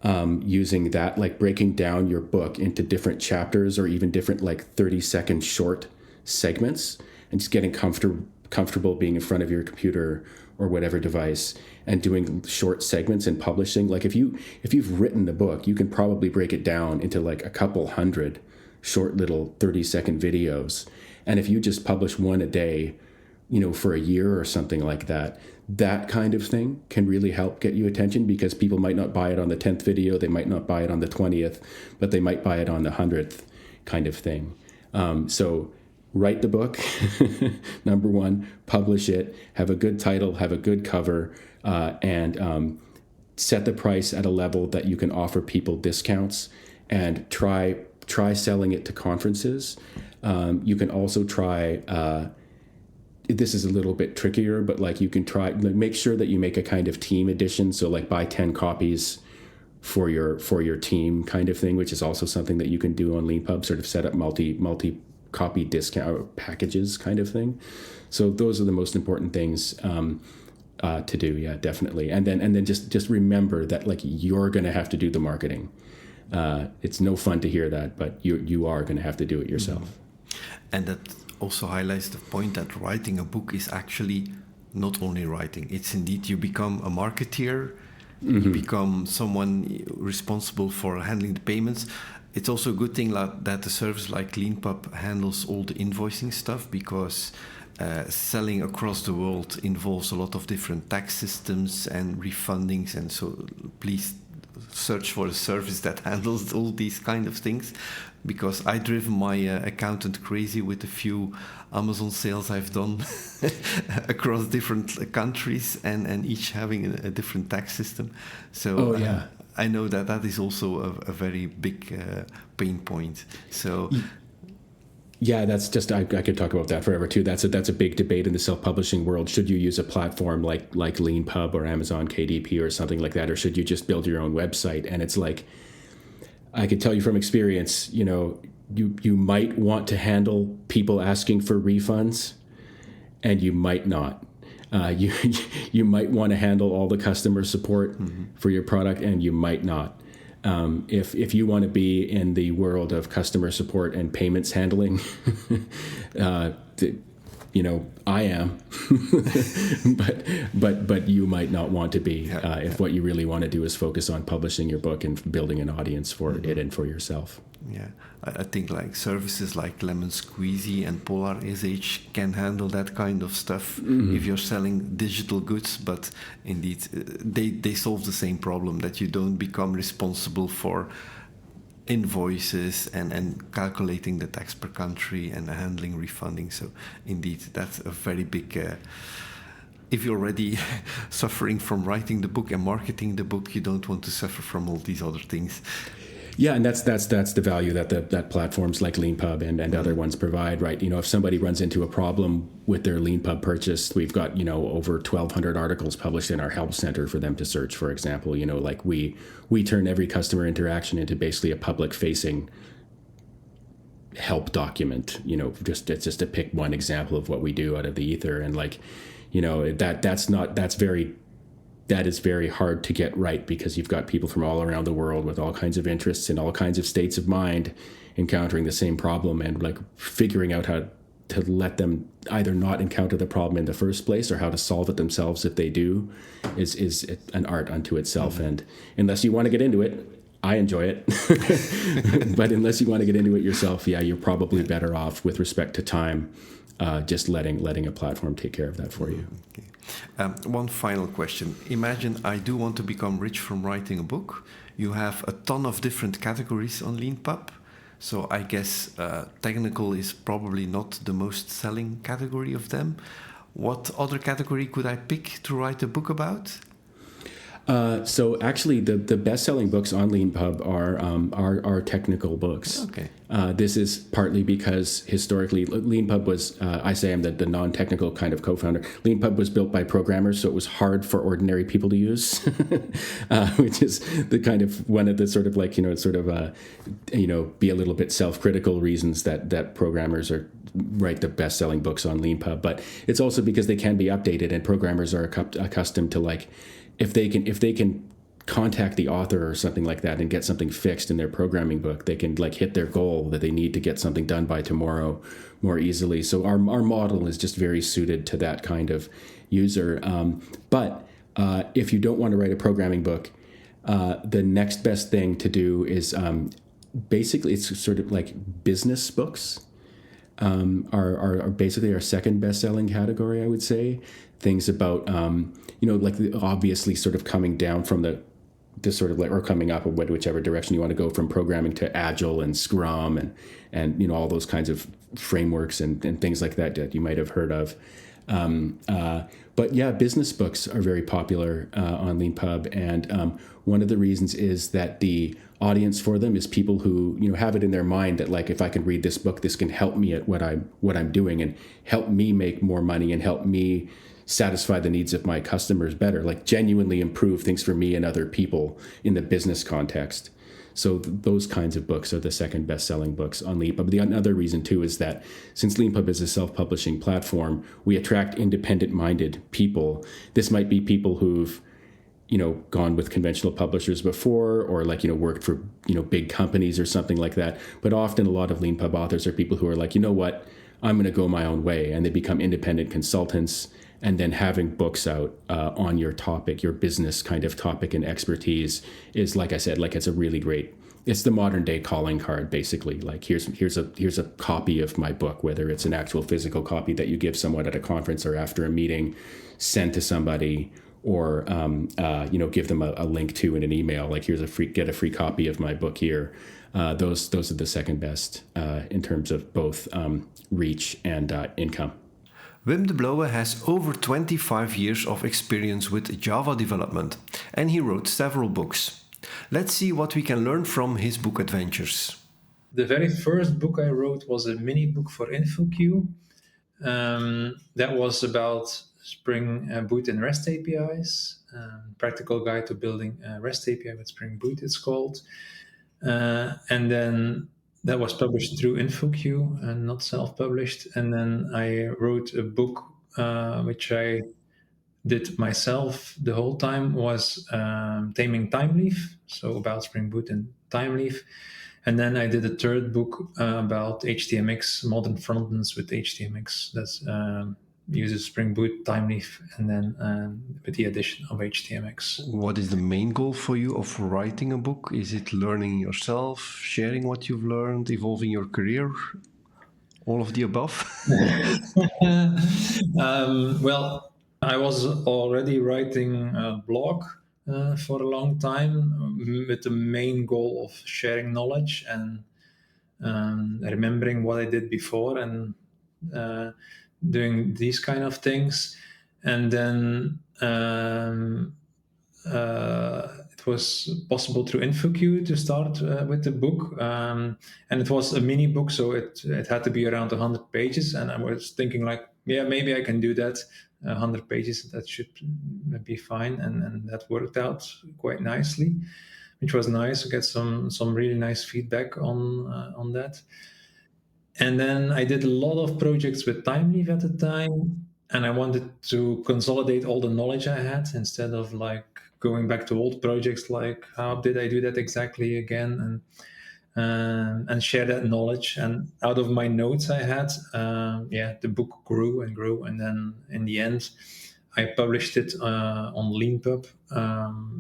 using that, like breaking down your book into different chapters or even different like 30-second short segments, and just getting comfortable being in front of your computer or whatever device and doing short segments and publishing. Like if you've written the book, you can probably break it down into like a couple hundred short little 30-second videos. And if you just publish one a day, for a year or something like that, that kind of thing can really help get you attention, because people might not buy it on the 10th video, they might not buy it on the 20th, but they might buy it on the 100th kind of thing. So write the book, number one, publish it, have a good title, have a good cover, and set the price at a level that you can offer people discounts, and try selling it to conferences. You can also try, this is a little bit trickier, but like you can try, make sure that you make a kind of team edition. So like buy 10 copies for your team kind of thing, which is also something that you can do on Leanpub, sort of set up multi copy discount packages kind of thing. So those are the most important things to do. Yeah, definitely. And then just remember that like you're going to have to do the marketing. It's no fun to hear that, but you are going to have to do it yourself. And that also highlights the point that writing a book is actually not only writing. It's indeed, you become a marketeer, you become someone responsible for handling the payments. It's also a good thing that a service like Leanpub handles all the invoicing stuff, because selling across the world involves a lot of different tax systems and refundings, and so please search for a service that handles all these kind of things, because I driven my accountant crazy with a few Amazon sales I've done across different countries, and each having a different tax system. So I know that is also a very big pain point. So yeah, that's just, I could talk about that forever too. That's a big debate in the self-publishing world. Should you use a platform like Leanpub or Amazon KDP or something like that, or should you just build your own website? And it's like, I can tell you from experience, you might want to handle people asking for refunds, and you might not. You might want to handle all the customer support for your product, and you might not. If you want to be in the world of customer support and payments handling, I am, but you might not want to be. If what you really want to do is focus on publishing your book and building an audience for it and for yourself. Yeah, I think like services like Lemon Squeezy and Polar SH can handle that kind of stuff if you're selling digital goods. But indeed, they solve the same problem, that you don't become responsible for invoices and calculating the tax per country and handling refunding. So indeed, that's a very big if you're already suffering from writing the book and marketing the book, you don't want to suffer from all these other things. Yeah, and that's the value that platforms like Leanpub and other ones provide, right? If somebody runs into a problem with their Leanpub purchase, we've got over 1,200 articles published in our help center for them to search. For example, like we turn every customer interaction into basically a public-facing help document. It's just to pick one example of what we do out of the ether, and that is very hard to get right, because you've got people from all around the world with all kinds of interests and all kinds of states of mind encountering the same problem, and like figuring out how to let them either not encounter the problem in the first place or how to solve it themselves if they do is an art unto itself. And unless you want to get into it, I enjoy it. But unless you want to get into it yourself, you're probably better off with respect to time just letting a platform take care of that for you. Okay. One final question. Imagine I do want to become rich from writing a book. You have a ton of different categories on Leanpub. So I guess technical is probably not the most selling category of them. What other category could I pick to write a book about? So actually, the best-selling books on Leanpub are technical books. Okay. This is partly because historically, Leanpub was, I say I'm the non-technical kind of co-founder. Leanpub was built by programmers, so it was hard for ordinary people to use, which is the kind of one of the sort of like, be a little bit self-critical reasons that programmers write the best-selling books on Leanpub. But it's also because they can be updated, and programmers are accustomed to like, if they can contact the author or something like that and get something fixed in their programming book, they can like hit their goal that they need to get something done by tomorrow more easily. So our model is just very suited to that kind of user. But if you don't want to write a programming book, the next best thing to do is basically it's sort of like business books are basically our second best-selling category, I would say. Things about, obviously sort of coming down from the this sort of like, or coming up with whichever direction you want to go, from programming to Agile and Scrum and all those kinds of frameworks and things like that you might have heard of. But yeah, business books are very popular on Leanpub, and one of the reasons is that the audience for them is people who have it in their mind that, like, if I can read this book, this can help me at what I'm doing and help me make more money and help me satisfy the needs of my customers better, like genuinely improve things for me and other people in the business context. So those kinds of books are the second best-selling books on Leanpub. The another reason too is that since Leanpub is a self-publishing platform, we attract independent-minded people. This might be people who've gone with conventional publishers before, or worked for big companies or something like that. But often a lot of Leanpub authors are people who are like, you know what, I'm going to go my own way, and they become independent consultants. And then having books out on your topic, your business kind of topic and expertise, is, like I said, like, it's a really great. It's the modern day calling card, basically. Like, here's a copy of my book, whether it's an actual physical copy that you give someone at a conference or after a meeting, send to somebody, or give them a link to in an email. Like, get a free copy of my book here. Those are the second best in terms of both reach and income. Wim Deblauwe has over 25 years of experience with Java development, and he wrote several books. Let's see what we can learn from his book adventures. The very first book I wrote was a mini book for InfoQ. That was about Spring Boot and REST APIs. Practical guide to building a REST API with Spring Boot, it's called. And then that was published through InfoQ and not self-published. And then I wrote a book, which I did myself the whole time, was Taming Timeleaf, so about Spring Boot and Timeleaf. And then I did a third book about HTMX, modern frontends with HTMX. That's uses Spring Boot, Timeleaf, and then with the addition of HTMX. What is the main goal for you of writing a book? Is it learning yourself, sharing what you've learned, evolving your career? All of the above? Well, I was already writing a blog for a long time with the main goal of sharing knowledge and remembering what I did before and doing these kind of things. And then it was possible through InfoQ to start with the book. And it was a mini book, so it had to be around 100 pages. And I was thinking like, yeah, maybe I can do that. 100 pages, that should be fine. And that worked out quite nicely, which was nice to get some really nice feedback on that. And then I did a lot of projects with Timeleaf at the time, and I wanted to consolidate all the knowledge I had instead of like going back to old projects, like how did I do that exactly again, and share that knowledge. And out of my notes I had, the book grew and grew, and then in the end I published it on Leanpub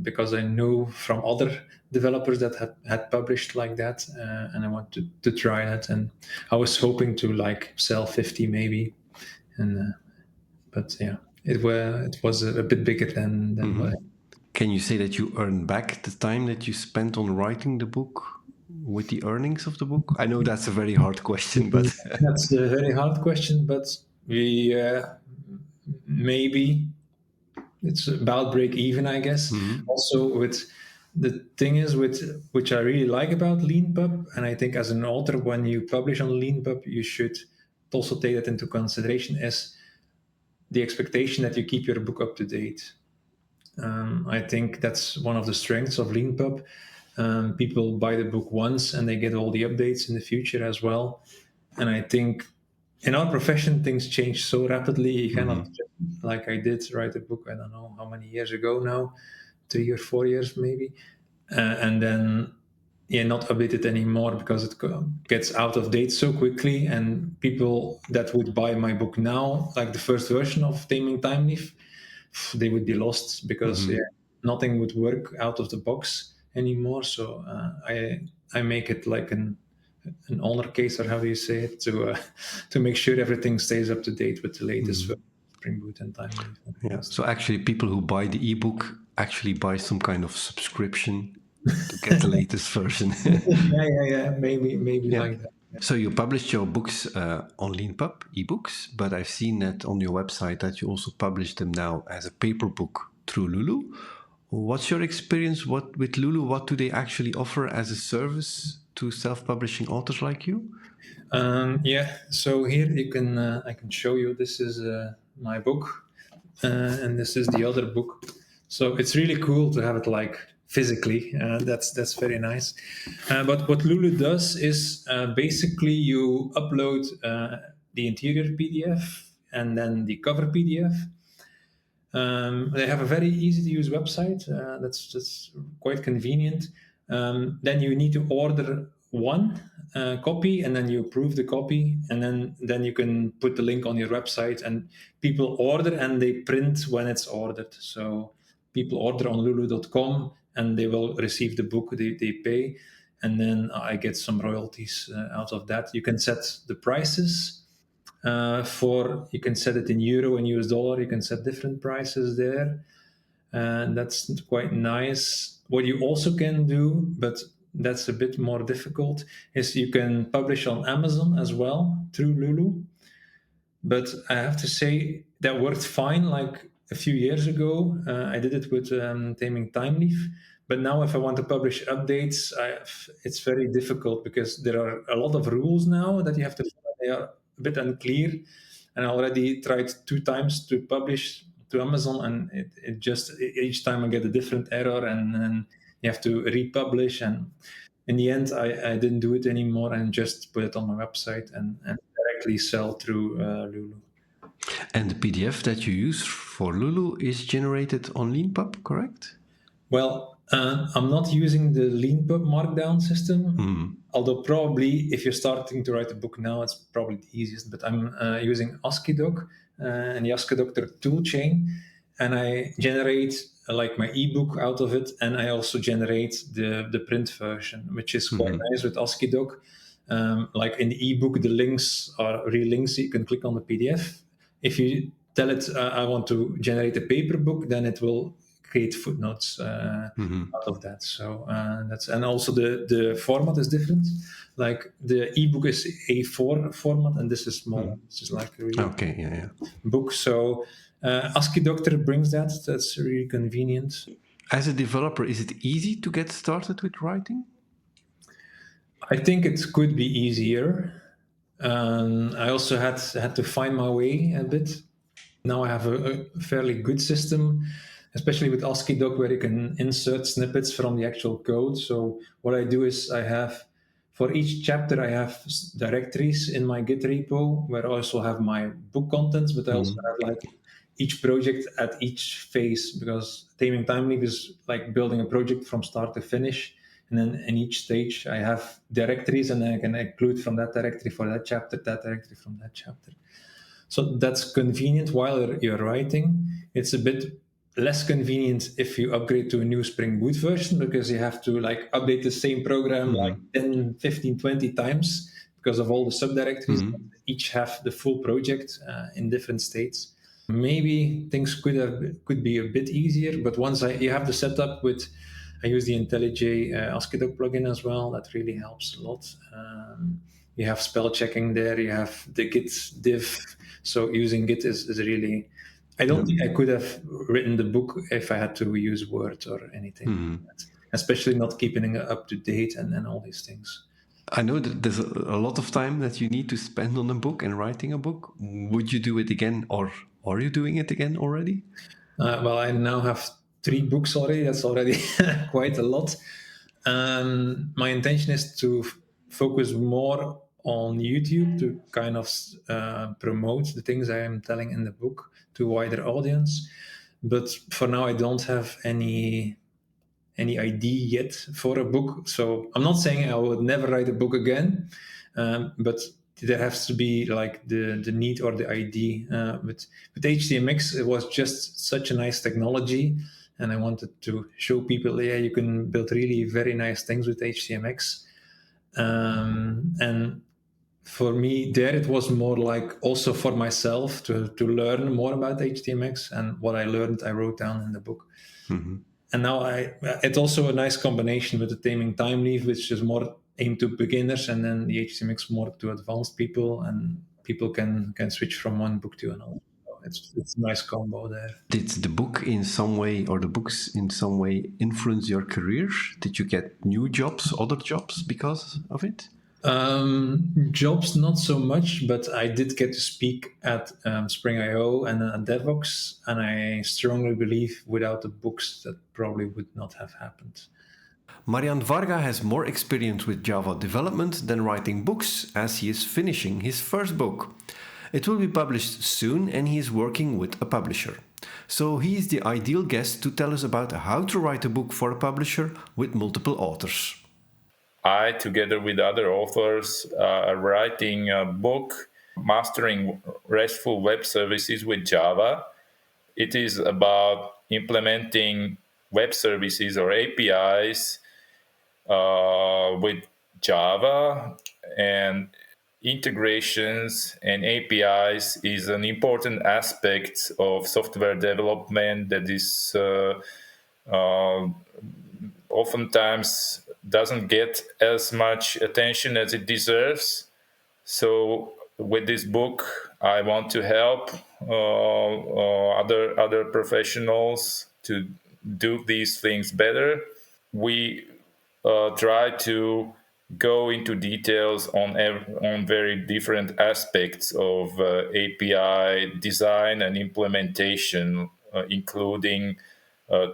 because I knew from other developers that had published like that, and I wanted to try that. And I was hoping to like sell 50 maybe, and but yeah, it was a bit bigger than what. Can you say that you earned back the time that you spent on writing the book with the earnings of the book? I know that's a very hard question, but that's a very hard question. But we maybe it's about break even, I guess. Mm-hmm. Also, with the thing is, with which I really like about Leanpub, and I think as an author, when you publish on Leanpub, you should also take that into consideration, as the expectation that you keep your book up to date. I think that's one of the strengths of Leanpub. People buy the book once and they get all the updates in the future as well. And I think in our profession, things change so rapidly. You cannot, like I did, write a book, I don't know how many years ago now, 3 or 4 years maybe, and then not update it anymore because it gets out of date so quickly. And people that would buy my book now, like the first version of Taming Timeleaf, they would be lost because nothing would work out of the box anymore. So I make it like an honor case, or how do you say it, to make sure everything stays up to date with the latest Spring Boot and Timeleaf. Yeah. So actually, people who buy the ebook actually buy some kind of subscription to get the latest version. Yeah. Maybe Yeah. like that. So you published your books on Leanpub, ebooks, but I've seen that on your website that you also publish them now as a paper book through Lulu. What's your experience with Lulu? What do they actually offer as a service to self-publishing authors like you? So here you can I can show you. This is my book, and this is the other book. So it's really cool to have it like physically. That's very nice. But what Lulu does is basically you upload the interior PDF and then the cover PDF. They have a very easy to use website. That's quite convenient. Then you need to order one copy, and then you approve the copy, and then you can put the link on your website, and people order and they print when it's ordered. So people order on lulu.com and they will receive the book, they pay, and then I get some royalties out of that. You can set the prices. You can set it in euro and US dollar. You can set different prices there, and that's quite nice. What you also can do, but that's a bit more difficult, is you can publish on Amazon as well through Lulu. But I have to say that worked fine. Like a few years ago, I did it with Taming Time Leaf. But now, if I want to publish updates, it's very difficult because there are a lot of rules now that you have to follow. They are a bit unclear, and I already tried 2 times to publish to Amazon, and it just each time I get a different error, and then you have to republish. And in the end, I didn't do it anymore and just put it on my website and directly sell through Lulu. And the PDF that you use for Lulu is generated on Leanpub, correct? Well, I'm not using the Leanpub markdown system, although probably if you're starting to write a book now, it's probably the easiest, but I'm using AsciiDoc and the AsciiDoctor toolchain, and I generate like my ebook out of it, and I also generate the print version, which is quite nice with AsciiDoc. Like in the ebook, the links are real links, so you can click on the PDF. If you tell it, I want to generate a paper book, then it will create footnotes out of that. So and also the format is different. Like the ebook is A4 format, and this is smaller. This is like a real book. So AsciiDoctor brings that. That's really convenient. As a developer, is it easy to get started with writing? I think it could be easier. I also had to find my way a bit. Now I have a fairly good system, especially with AsciiDoc, where you can insert snippets from the actual code. So what I do is for each chapter, I have directories in my Git repo where I also have my book contents, but I also have like each project at each phase, because Taming Time Leaf is like building a project from start to finish. And then in each stage, I have directories, and then I can include from that directory for that chapter, that directory from that chapter. So that's convenient while you're writing. It's a bit less convenient if you upgrade to a new Spring Boot version, because you have to like update the same program like 10, 15, 20 times because of all the subdirectories. Each have the full project in different states. Maybe things could be a bit easier, but once you have the setup with, I use the IntelliJ AsciiDoc plugin as well. That really helps a lot. You have spell checking there. You have the Git diff. So using Git is really... I don't think I could have written the book if I had to use Word or anything. Especially not keeping it up to date and all these things. I know that there's a lot of time that you need to spend on a book and writing a book. Would you do it again, or are you doing it again already? Well, I now have 3 books already. That's already quite a lot. My intention is to focus more on YouTube to kind of promote the things I am telling in the book to a wider audience. But for now, I don't have any idea yet for a book. So I'm not saying I would never write a book again, but there has to be like the need or the idea. With HTMX, it was just such a nice technology, and I wanted to show people, you can build really very nice things with HTMX. And for me, there it was more like also for myself to learn more about HTMX, and what I learned, I wrote down in the book. And now it's also a nice combination with the Taming Time Leaf, which is more aimed to beginners, and then the HTMX more to advanced people, and people can switch from one book to another. So it's a nice combo there. Did the book in some way, or the books in some way, influence your career? Did you get new jobs, other jobs because of it? Jobs, not so much, but I did get to speak at Spring.io and at Devox, and I strongly believe without the books that probably would not have happened. Marián Varga has more experience with Java development than writing books, as he is finishing his first book. It will be published soon, and he is working with a publisher. So he is the ideal guest to tell us about how to write a book for a publisher with multiple authors. I, together with other authors, are writing a book, Mastering RESTful Web Services with Java. It is about implementing web services or APIs with Java, and integrations and APIs is an important aspect of software development that is oftentimes doesn't get as much attention as it deserves. So with this book, I want to help other professionals to do these things better. We try to go into details on very different aspects of API design and implementation, including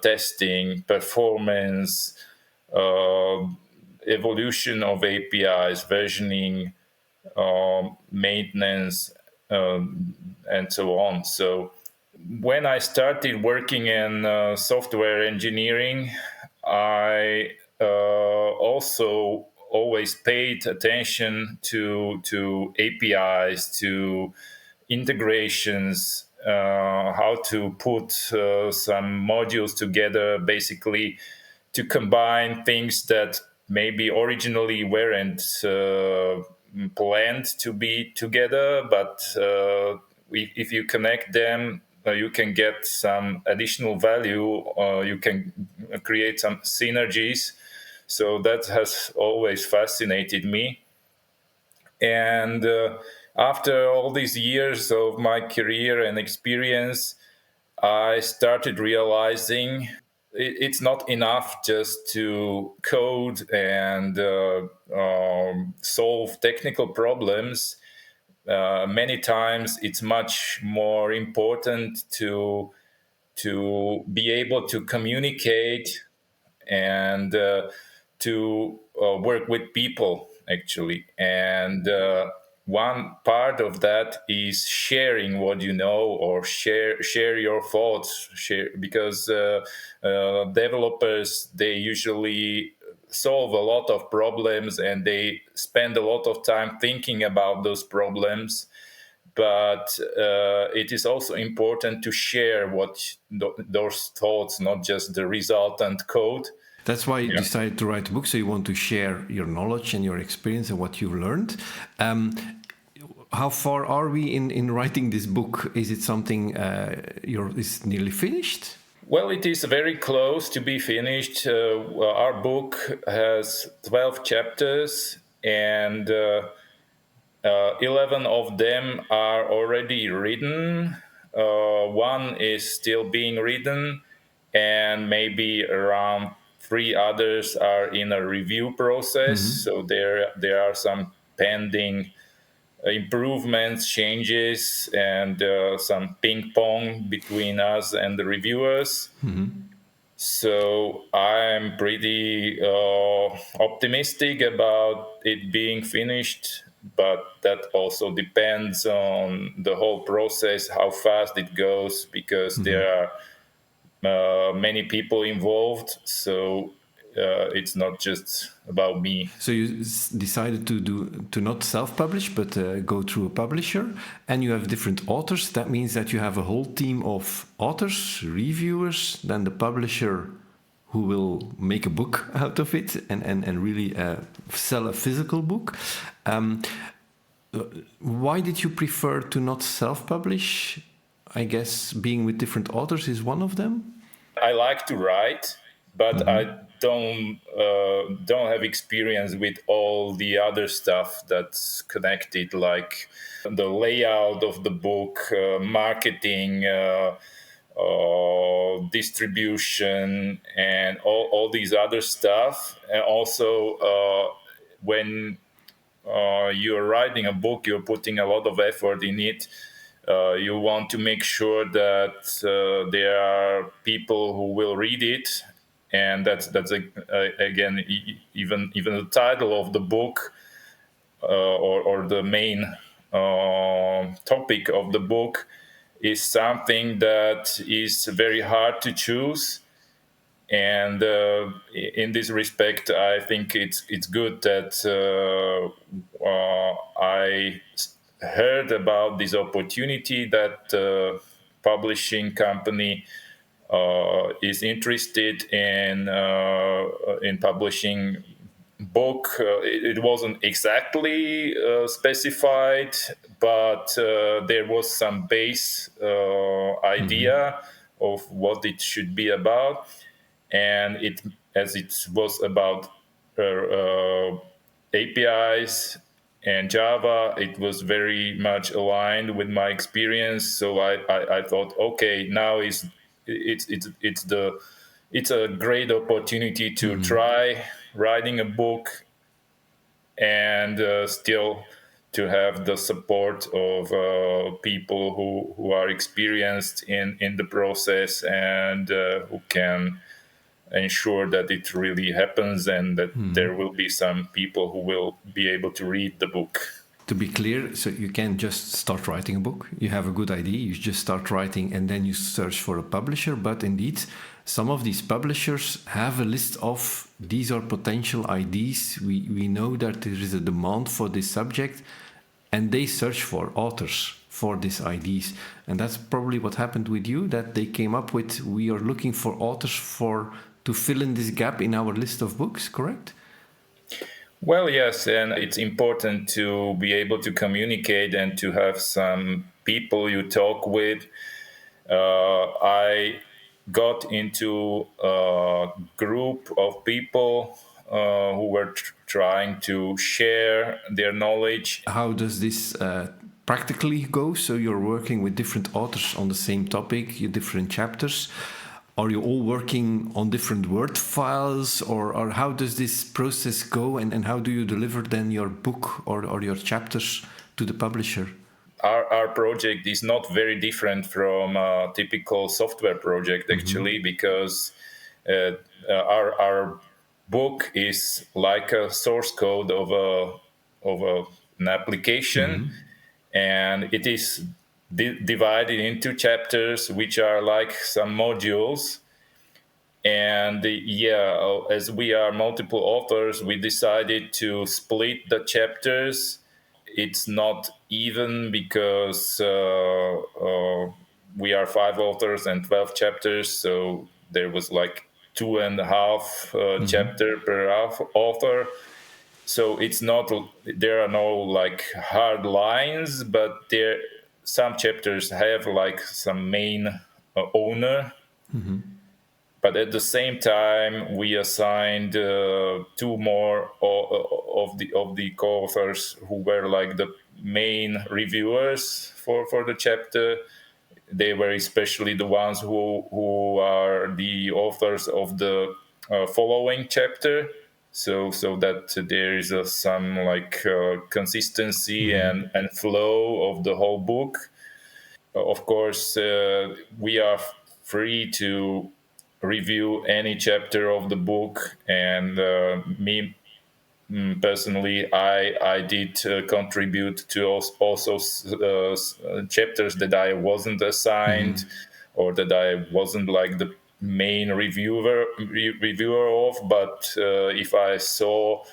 testing, performance, evolution of APIs, versioning, maintenance, and so on. So when I started working in software engineering, I also always paid attention to APIs, to integrations, how to put some modules together, basically to combine things that maybe originally weren't planned to be together, but if you connect them, you can get some additional value, you can create some synergies. So that has always fascinated me. And after all these years of my career and experience, I started realizing it's not enough just to code and solve technical problems. Many times it's much more important to be able to communicate and to work with people, actually. And one part of that is sharing what you know, or share your thoughts, because developers, they usually solve a lot of problems and they spend a lot of time thinking about those problems. But it is also important to share those thoughts, not just the resultant code. That's why you decided to write a book, so you want to share your knowledge and your experience and what you've learned. How far are we in writing this book? Is it something is nearly finished? Well, it is very close to be finished. Our book has 12 chapters, and 11 of them are already written. One is still being written, and maybe around 3 others are in a review process. Mm-hmm. So there are some pending improvements, changes, and some ping pong between us and the reviewers. Mm-hmm. So I'm pretty optimistic about it being finished, but that also depends on the whole process, how fast it goes, because mm-hmm. there are many people involved, so it's not just about me. So you decided to not self-publish, but go through a publisher, and you have different authors. That means that you have a whole team of authors, reviewers, then the publisher who will make a book out of it and really sell a physical book. Why did you prefer to not self-publish? I guess being with different authors is one of them. I like to write, but I don't have experience with all the other stuff that's connected, like the layout of the book, marketing, distribution, and all these other stuff. And also, when you're writing a book, you're putting a lot of effort in it. You want to make sure that there are people who will read it, and that's again, even the title of the book, or the main topic of the book is something that is very hard to choose. And in this respect, I think it's good that I heard about this opportunity that publishing company is interested in publishing book. It wasn't exactly specified, but there was some base idea of what it should be about. And as it was about APIs and Java, it was very much aligned with my experience. So I thought, okay, now it's a great opportunity to try writing a book, and still to have the support of people who are experienced in the process, and who can ensure that it really happens, and that there will be some people who will be able to read the book. To be clear, so you can't just start writing a book. You have a good idea, you just start writing, and then you search for a publisher. But indeed, some of these publishers have a list of, these are potential ideas. We know that there is a demand for this subject, and they search for authors for these ideas. And that's probably what happened with you, that they came up with, we are looking for authors to fill in this gap in our list of books, correct? Well, yes, and it's important to be able to communicate and to have some people you talk with. I got into a group of people who were trying to share their knowledge. How does this practically go? So you're working with different authors on the same topic, your different chapters. Are you all working on different Word files, or how does this process go, and how do you deliver then your book or your chapters to the publisher? Our project is not very different from a typical software project, actually, because our book is like a source code of an application, and it is divided into chapters, which are like some modules. And as we are multiple authors, we decided to split the chapters. It's not even, because we are 5 authors and 12 chapters, so there was like 2.5 chapter per author. So it's not, there are no like hard lines, but some chapters have like some main owner. But at the same time, we assigned 2 more of the co-authors who were like the main reviewers for the chapter. They were especially the ones who are the authors of the following chapter. So that there is some like consistency and flow of the whole book. Of course, we are free to review any chapter of the book, and me personally, I did contribute to also chapters that I wasn't assigned, or that I wasn't like the main reviewer of, but if I saw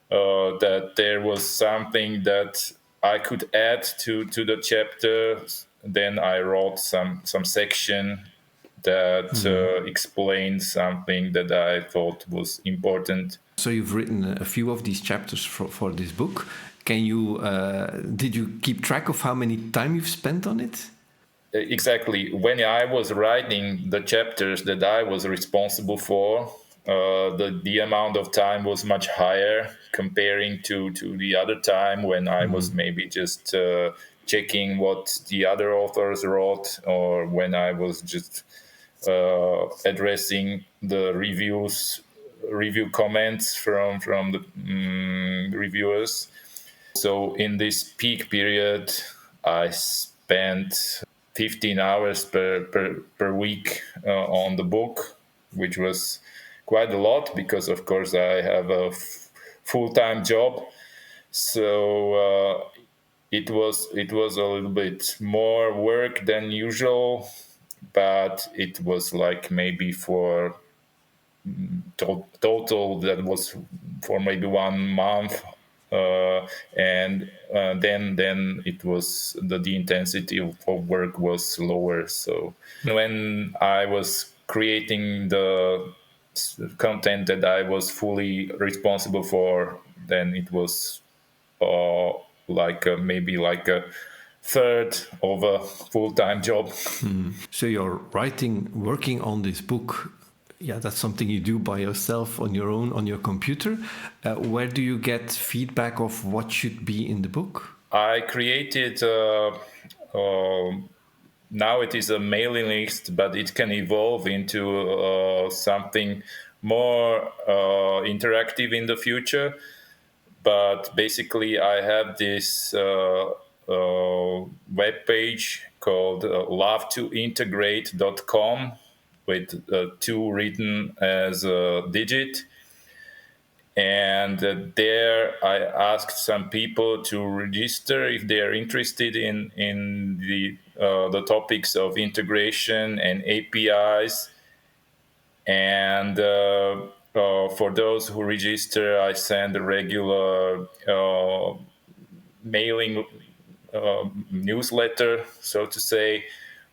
that there was something that I could add to the chapter, then I wrote some section that explained something that I thought was important. So you've written a few of these chapters for this book. Can you did you keep track of how many time you've spent on it? Exactly. When I was writing the chapters that I was responsible for, the amount of time was much higher comparing to the other time when I was maybe just checking what the other authors wrote, or when I was just addressing the review comments from the reviewers. So in this peak period, I spent 15 hours per week on the book, which was quite a lot because, of course, I have a full-time job. So it was a little bit more work than usual, but it was like maybe for total that was for maybe 1 month, and then it was the intensity of work was lower. So when I was creating the content that I was fully responsible for, then it was maybe like a third of a full-time job. So you're working on this book. Yeah, that's something you do by yourself on your own, on your computer. Where do you get feedback of what should be in the book? I created, now it is a mailing list, but it can evolve into something more interactive in the future. But basically, I have this web page called lovetointegrate.com with 2 written as a digit. And there I asked some people to register if they are interested in the topics of integration and APIs. And for those who register, I send a regular mailing newsletter, so to say,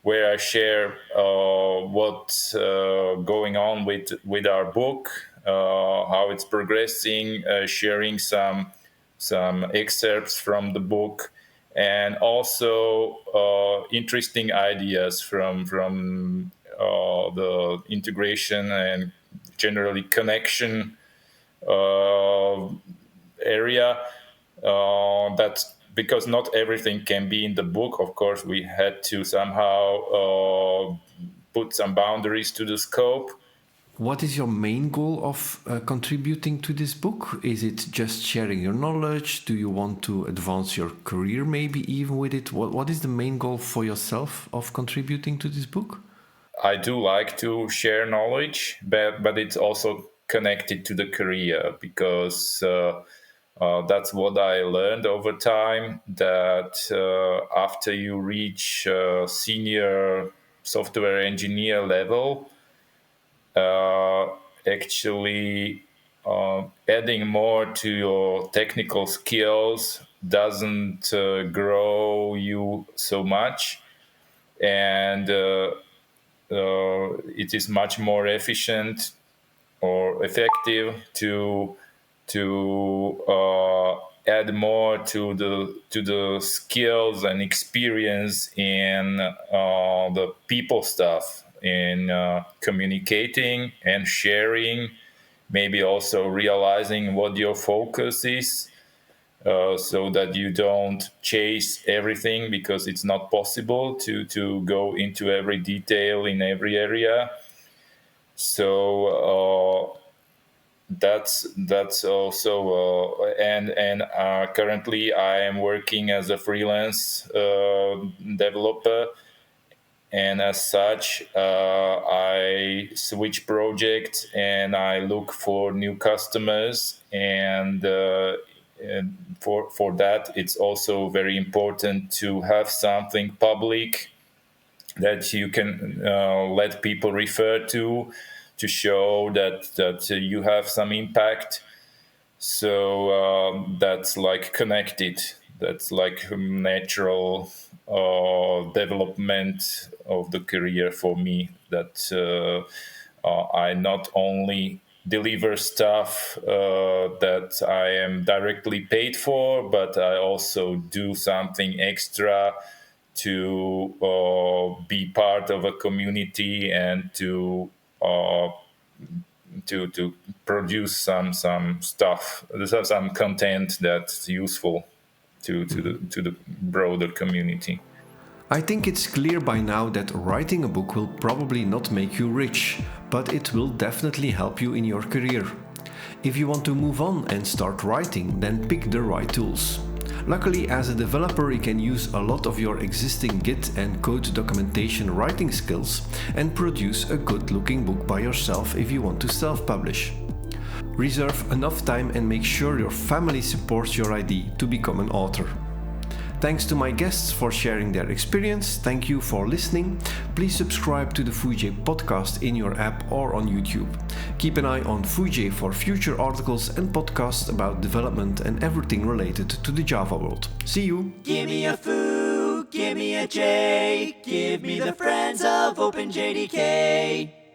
where I share what's going on with our book, how it's progressing, sharing some excerpts from the book, and also interesting ideas from the integration and generally connection area. That's because not everything can be in the book. Of course, we had to somehow put some boundaries to the scope. What is your main goal of contributing to this book? Is it just sharing your knowledge? Do you want to advance your career maybe even with it? What is the main goal for yourself of contributing to this book? I do like to share knowledge, but it's also connected to the career because that's what I learned over time, that after you reach senior software engineer level, actually adding more to your technical skills doesn't grow you so much, and it is much more efficient or effective to add more to the skills and experience in the people stuff, in communicating and sharing, maybe also realizing what your focus is, so that you don't chase everything, because it's not possible to go into every detail in every area. So that's also and currently I am working as a freelance developer, and as such I switch projects and I look for new customers, and for that it's also very important to have something public that you can let people refer to show that you have some impact. So that's like connected. That's like natural development of the career for me. That I not only deliver stuff that I am directly paid for, but I also do something extra to be part of a community and to to produce some stuff, some content that's useful to the broader community. I think it's clear by now that writing a book will probably not make you rich, but it will definitely help you in your career. If you want to move on and start writing, then pick the right tools. Luckily, as a developer, you can use a lot of your existing Git and code documentation writing skills and produce a good-looking book by yourself if you want to self-publish. Reserve enough time and make sure your family supports your idea to become an author. Thanks to my guests for sharing their experience. Thank you for listening. Please subscribe to the Foojay Podcast in your app or on YouTube. Keep an eye on Foojay for future articles and podcasts about development and everything related to the Java world. See you! Give me a Foo, give me a J, give me the friends of OpenJDK.